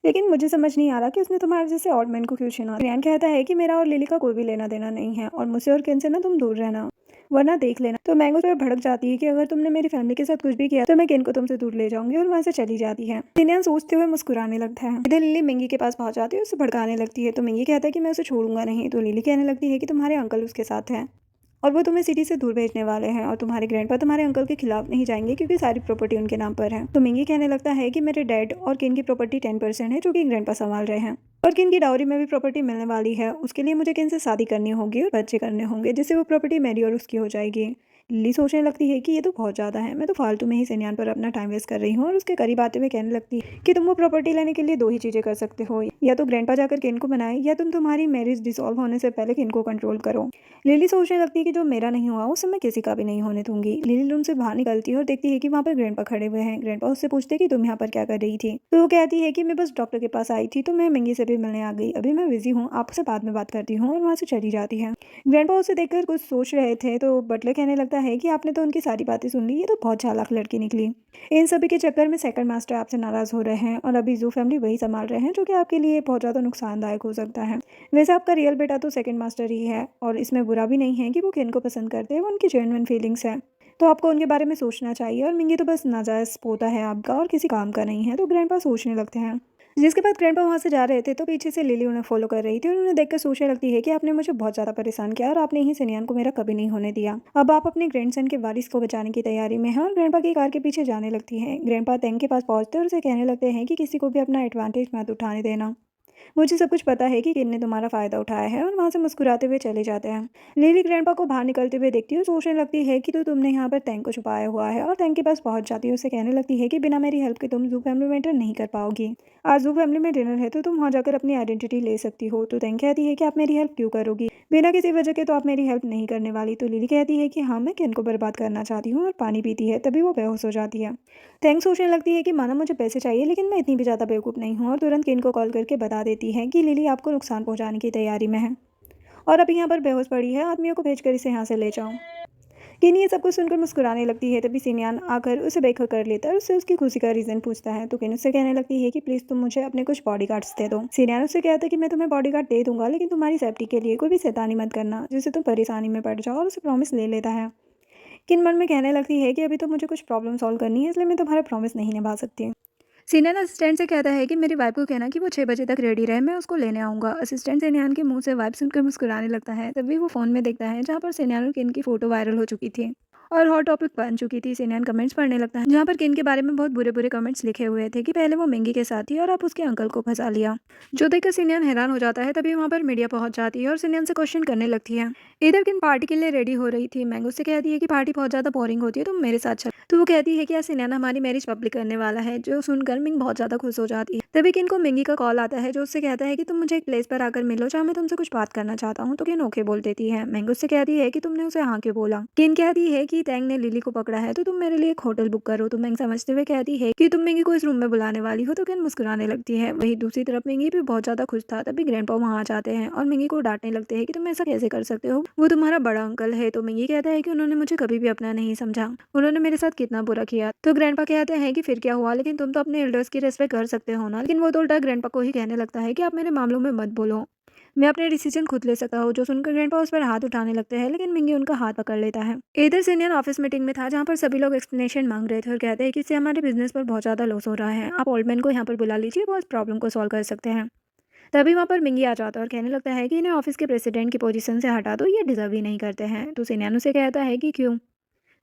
लेकिन मुझे समझ नहीं आ रहा कि उसने तुम्हारे जैसे ऑड मैन को क्यों चुना। रियान कहता है कि मेरा और लिली का कोई भी लेना देना नहीं है और मुझसे और किन से ना तुम दूर रहना, वरना देख लेना। तो मैंगो पर भड़क जाती है कि अगर तुमने मेरी फैमिली के साथ कुछ भी किया तो मैं किन को तुमसे दूर ले जाऊंगी, और वहाँ से चली जाती है। सिनियन सोचते हुए मुस्कुराने लगता है। इधर लिली मिंगी के पास पहुंच जाती है, उसे भड़काने लगती है। तो मिंगी कहता है कि मैं उसे छोड़ूंगा नहीं। तो लिली कहने लगती है कि तुम्हारे अंकल उसके साथ हैं और वो तुम्हें सिटी से दूर भेजने वाले हैं और तुम्हारे ग्रैंडपा तुम्हारे अंकल के खिलाफ नहीं जाएंगे क्योंकि सारी प्रॉपर्टी उनके नाम पर है। तो मिंगी कहने लगता है कि मेरे डैड और किन की प्रॉपर्टी 10% है जो कि ग्रैंडपा संभाल रहे हैं और किन की डाउरी में भी प्रॉपर्टी मिलने वाली है। उसके लिए मुझे किन से शादी करनी होगी और बच्चे करने होंगे जिससे वो प्रॉपर्टी मेरी और उसकी हो जाएगी। लिली सोचने लगती है कि ये तो बहुत ज़्यादा है, मैं तो फालतू में ही सिन्यान पर अपना टाइम वेस्ट कर रही हूँ और उसके करीब आते हुए कहने लगती है कि तुम वो प्रॉपर्टी लेने के लिए दो ही चीज़ें कर सकते हो, या तो ग्रैंडपा जाकर किन को बनाए या तुम तुम्हारी मैरिज डिसॉल्व होने से पहले किन को कंट्रोल करो। लिली सोचने लगती है कि जो मेरा नहीं हुआ उससे मैं किसी का भी नहीं होने दूंगी। लिली रूम से बाहर निकलती है और देखती है कि वहाँ पर ग्रैंडपा खड़े हुए हैं। ग्रैंडपा उससे पूछते कि तुम यहाँ पर क्या कर रही थी, तो वो कहती है कि मैं बस डॉक्टर के पास आई थी, तो मैं मिंगी से भी मिलने आ गई, अभी मैं बिजी हूँ, आपसे बाद में बात करती हूँ, और वहाँ से चली जाती है। ग्रैंडपा उसे देखकर कुछ सोच रहे थे तो बटलर कहने लगता है कि आपने तो उनकी सारी बातें सुन ली, ये तो बहुत चालाक लड़की निकली। इन सभी के चक्कर में सेकंड मास्टर आपसे नाराज हो रहे हैं और अभी जू फैमिली वही संभाल रहे हैं जो कि आपके लिए बहुत ज़्यादा नुकसानदायक हो सकता है। वैसे आपका रियल बेटा तो सेकंड मास्टर ही है और इसमें बुरा भी नहीं है कि वो किन को पसंद करते हैं, वो उनकी जेन्युइन फीलिंग्स है, तो आपको उनके बारे में सोचना चाहिए। और मिंगी तो बस नाजायज़ पोता है आपका और किसी काम का नहीं है। तो ग्रैंडपा सोचने लगते हैं। जिसके बाद ग्रैंडपा वहाँ से जा रहे थे तो पीछे से लिली उन्हें फॉलो कर रही थी और उन्हें देखकर सोचने लगती है कि आपने मुझे बहुत ज़्यादा परेशान किया और आपने ही सिनियान को मेरा कभी नहीं होने दिया। अब आप अपने ग्रैंडसन के वारिस को बचाने की तैयारी में हैं और ग्रैंडपा की कार के पीछे जाने लगती हैं। ग्रैंडपा तेंग के पास पहुंचते और उसे कहने लगते हैं कि किसी को भी अपना एडवांटेज मत उठाने देना, मुझे सब कुछ पता है कि किन ने तुम्हारा फ़ायदा उठाया है, और वहाँ से मुस्कुराते हुए चले जाते हैं। लिली ग्रैंडपा को बाहर निकलते हुए देखती है और सोचने लगती है कि तो तुमने यहाँ पर टैंक को छुपाया हुआ है, और टैंक के पास पहुँच जाती है। उसे कहने लगती है कि बिना मेरी हेल्प के तुम जू फैमिली में एंटर नहीं कर पाओगी। आज जू फैमिली में डिनर है तो तुम वहाँ जाकर अपनी आइडेंटिटी ले सकती हो। तो टैंक कहती है कि आप मेरी हेल्प क्यों करोगी, बिना किसी वजह के तो आप मेरी हेल्प नहीं करने वाली। तो लिली कहती है कि हाँ, मैं किन को बर्बाद करना चाहती हूँ, और पानी पीती है। तभी वो बेहोश हो जाती है। थैंक्स सोचने लगती है कि माना मुझे पैसे चाहिए लेकिन मैं इतनी भी ज़्यादा बेवकूफ़ नहीं हूँ, और तुरंत किन को कॉल करके बता देती है कि लिली आपको नुकसान पहुँचाने की तैयारी में है और अभी यहाँ पर बेहोश पड़ी है, आदमियों को भेजकर इसे यहाँ से ले जाऊँ। किन ये सब कुछ सुनकर मुस्कुराने लगती है। तभी सिनियान आकर उसे बेखबर कर लेता है और उससे उसकी खुशी का रीज़न पूछता है। तो किन उससे कहने लगती है कि प्लीज़ तुम मुझे अपने कुछ बॉडीगार्ड्स दे दो। सिनियान उससे कहता है कि मैं तुम्हें बॉडीगार्ड दे दूंगा लेकिन तुम्हारी सेफ्टी के लिए कोई भी शैतानी मत करना जिससे तुम परेशानी में पड़ जाओ, और उसे प्रॉमिस ले लेता है। किन मन में कहने लगती है कि अभी तो मुझे कुछ प्रॉब्लम सॉल्व करनी है, इसलिए मैं तुम्हारा प्रॉमिस नहीं निभा सकती। सीनियर असिस्टेंट से कहता है कि मेरी वाइफ को कहना कि वो 6 बजे तक रेडी रहे, मैं उसको लेने आऊँगा। असिस्टेंट सिनियान के मुंह से वाइफ सुनकर मुस्कुराने लगता है। तभी वो फ़ोन में देखता है जहाँ पर सिनियान और किन की फ़ोटो वायरल हो चुकी थी और हॉट टॉपिक बन चुकी थी। सिनियान कमेंट्स पढ़ने लगता है जहाँ पर किन के बारे में बहुत बुरे बुरे कमेंट्स लिखे हुए थे कि पहले वो मिंगी के साथ थी और अब उसके अंकल को फंसा लिया। जो देखकर सिनियान हैरान हो जाता है। तभी वहाँ पर मीडिया पहुँच जाती है और सिनियान से क्वेश्चन करने लगती है। इधर किन पार्टी के लिए रेडी हो रही थी। मैंगो से कहती है कि पार्टी बहुत ज़्यादा बोरिंग होती है, तुम मेरे साथ चल। तो वो कहती है कि आज सिन्यान हमारी मैरिज पब्लिक करने वाला है, जो सुनकर मिंग बहुत ज़्यादा खुश हो जाती है। तभी किन को मिंगी का कॉल आता है जो उससे कहता है कि तुम मुझे एक प्लेस पर आकर मिलो जहाँ मैं तुमसे कुछ बात करना चाहता हूँ। तो किन ओके बोल देती है। मैंगो उससे कहती है कि तुमने उसे हाँ क्यों बोला। किन कहती है कि टैंग ने लिली को पकड़ा है तो तुम मेरे लिए एक होटल बुक करो। तो मैंग समझते हुए कहती है कि तुम मिंगी को इस रूम में बुलाने वाली हो। तो किन मुस्कुराने लगती है। वही दूसरी तरफ मिंगी भी बहुत ज़्यादा खुश था। तभी ग्रैंडपा वहाँ आ जाते हैं और मिंगी को डांटने लगते हैं कि तुम ऐसा कैसे कर सकते हो, वो तुम्हारा बड़ा अंकल है। तो मिंगी कहता है कि उन्होंने मुझे कभी भी अपना नहीं समझा, उन्होंने मेरे साथ कितना बुरा किया। तो ग्रैंडपा कहते हैं कि फिर क्या हुआ, लेकिन तुम तो अपने एल्डर्स की रेस्पेक्ट कर सकते हो ना। लेकिन वो तो उल्टा ग्रैंडपा को ही कहने लगता है कि आप मेरे मामलों में मत बोलो, मैं अपने डिसीजन खुद ले सकता हूँ। जो सुनकर ग्रैंडपा उस पर हाथ उठाने लगते हैं लेकिन मिंगी उनका हाथ पकड़ लेता है। इधर सीनियर ऑफिस मीटिंग में था जहाँ पर सभी लोग एक्सप्लेनेशन मांग रहे थे और कहते हैं कि इससे हमारे बिजनेस पर बहुत ज़्यादा लॉस हो रहा है, आप ओल्ड मैन को यहाँ पर बुला लीजिए, वो इस प्रॉब्लम को सॉल्व कर सकते हैं। तभी वहाँ पर मिंगी आ जाता है और कहने लगता है कि इन्हें ऑफिस के प्रेसिडेंट की पोजीशन से हटा दो, ये डिजर्व ही नहीं करते हैं। तो सिन्यान उसे कहता है कि क्यों।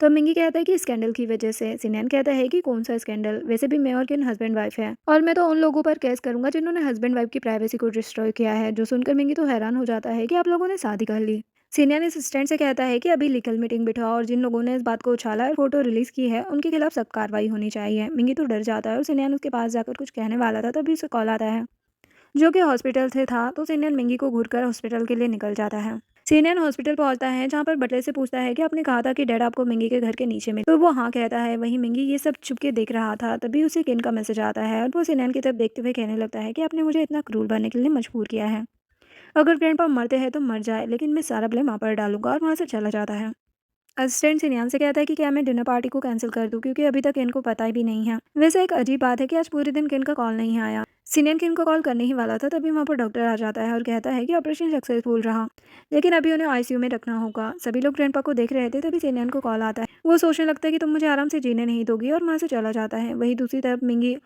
तो मिंगी कहता है कि स्कैंडल की वजह से। सिन्यान कहता है कि कौन सा स्कैंडल, वैसे भी मैं और किन हस्बैंड वाइफ है और मैं तो उन लोगों पर केस करूंगा जिन्होंने हस्बैंड वाइफ की प्राइवेसी को डिस्ट्रॉय किया है। जो सुनकर मिंगी तो हैरान हो जाता है कि आप लोगों ने शादी कर ली। सीनियर असिस्टेंट से कहता है कि अभी लीगल मीटिंग बिठाओ और जिन लोगों ने इस बात को उछाला और फोटो रिलीज की है उनके खिलाफ सख्त कार्रवाई होनी चाहिए। मिंगी तो डर जाता है और सिन्यान उसके पास जाकर कुछ कहने वाला था तभी उसे कॉल आता है जो कि हॉस्पिटल से था। तो सीनियन मिंगी को घूरकर हॉस्पिटल के लिए निकल जाता है। सीनियन हॉस्पिटल पहुंचता है जहां पर बटलर से पूछता है कि आपने कहा था कि डैड आपको मिंगी के घर के नीचे मिले, तो वो हाँ कहता है। वहीं मिंगी ये सब छुप के देख रहा था। तभी उसे किन का मैसेज आता है और वो सीनियन की तरफ देखते हुए कहने लगता है कि आपने मुझे इतना क्रूर बनने के लिए मजबूर किया है, अगर ग्रैंडपा मरते हैं तो मर जाए, लेकिन मैं सारा ब्लेम आप पर डालूंगा, और वहाँ से चला जाता है। असिस्टेंट सिनियान से कहता है कि क्या मैं डिनर पार्टी को कैंसिल कर दूं क्योंकि अभी तक इनको पता ही भी नहीं है। वैसे एक अजीब बात है कि आज पूरे दिन किन का कॉल नहीं आया। सिनियन किन को कॉल करने ही वाला था तभी वहाँ पर डॉक्टर आ जाता है और कहता है कि ऑपरेशन सक्सेसफुल रहा लेकिन अभी उन्हें आईसीयू में रखना होगा। सभी लोग ग्रैंडपा को देख रहे थे तभी सिनियन को कॉल आता है। वो सोचने लगता है कि तुम मुझे आराम से जीने नहीं दोगी और वहाँ से चला जाता है। वहीं दूसरी तरफ मिंगी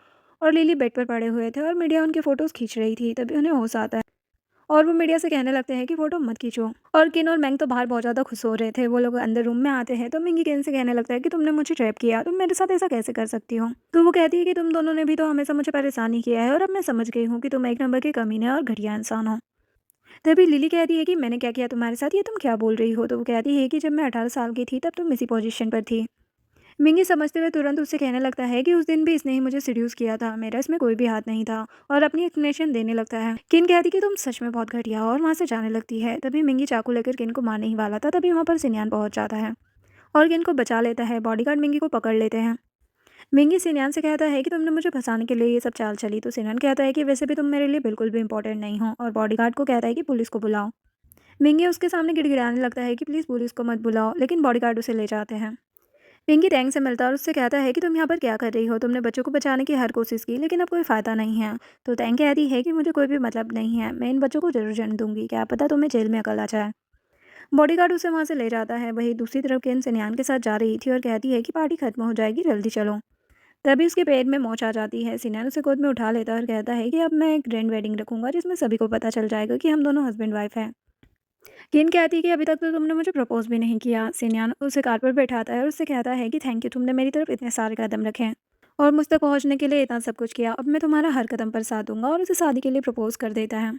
और लिली बेड पर पड़े हुए थे और मीडिया उनके फोटोज खींच रही थी। तभी उन्हें होश आता है और वो मीडिया से कहने लगते हैं कि फ़ोटो मत खींचो। और किन और मैंग तो बाहर बहुत ज़्यादा खुश हो रहे थे। वो लोग अंदर रूम में आते हैं तो मिंगी किन से कहने लगता है कि तुमने मुझे ट्रैप किया, तुम मेरे साथ ऐसा कैसे कर सकती हो। तो वो कहती है कि तुम दोनों ने भी तो हमेशा मुझे परेशान ही किया है और अब मैं समझ गई हूँ कि तुम एक नंबर के कमीने और घटिया इंसान हो। तभी लिली कहती है कि मैंने क्या किया तुम्हारे साथ, ये तुम क्या बोल रही हो। तो वो कहती है कि जब मैं 18 साल की थी तब तुम इसी पोजीशन पर थी। मिंगी समझते हुए तुरंत उससे कहने लगता है कि उस दिन भी इसने ही मुझे सीड्यूस किया था, मेरा इसमें कोई भी हाथ नहीं था। और अपनी एक्सप्लेनेशन देने लगता है। किन कहती कि तुम सच में बहुत घटिया हो और वहाँ से जाने लगती है। तभी मिंगी चाकू लेकर किन को मारने ही वाला था, तभी वहाँ पर सिन्यान पहुँच जाता है और किन को बचा लेता है। बॉडीगार्ड मिंगी को पकड़ लेते हैं। मिंगी सिन्यान से कहता है कि तुमने मुझे फंसाने के लिए ये सब चाल चली। तो सिन्यान कहता है कि वैसे भी तुम मेरे लिए बिल्कुल भी इंपॉर्टेंट नहीं हो। और बॉडीगार्ड को कहता है कि पुलिस को बुलाओ। मिंगी उसके सामने गिड़गिड़ाने लगता है कि प्लीज़ पुलिस को मत बुलाओ, लेकिन बॉडीगार्ड उसे ले जाते हैं। पिंकी टैंग से मिलता है और उससे कहता है कि तुम यहाँ पर क्या कर रही हो, तुमने बच्चों को बचाने की हर कोशिश की लेकिन अब कोई फ़ायदा नहीं है। तो टैंग कहती है कि मुझे कोई भी मतलब नहीं है, मैं इन बच्चों को जरूर जन्म दूंगी, क्या पता तुम्हें जेल में अकल आ जाए। बॉडीगार्ड उसे वहाँ से ले जाता है। वही दूसरी तरफ केन सिन्यान के साथ जा रही थी और कहती है कि पार्टी खत्म हो जाएगी, जल्दी चलो। तभी उसके पेट में मोच आ जाती है। सिन्यान उसे गोद में उठा लेता है और कहता है कि अब मैं एक ग्रैंड वेडिंग रखूंगा जिसमें सभी को पता चल जाएगा कि हम दोनों हस्बैंड वाइफ हैं। किन कहती है कि अभी तक तो तुमने मुझे प्रपोज भी नहीं किया। सिन्यान उसे कार पर बैठाता है और उससे कहता है कि थैंक यू, तुमने मेरी तरफ इतने सारे कदम रखे हैं और मुझ तक पहुंचने के लिए इतना सब कुछ किया। अब मैं तुम्हारा हर कदम पर साथ दूंगा। और उसे शादी के लिए प्रपोज कर देता है।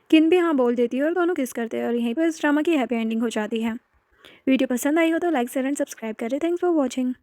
किन भी हाँ बोल देती है और दोनों किस करते हैं और यहीं पर इस ड्रामा की हैप्पी एंडिंग हो जाती है। वीडियो पसंद आई हो तो लाइक शेयर एंड सब्सक्राइब करें। Thanks for watching.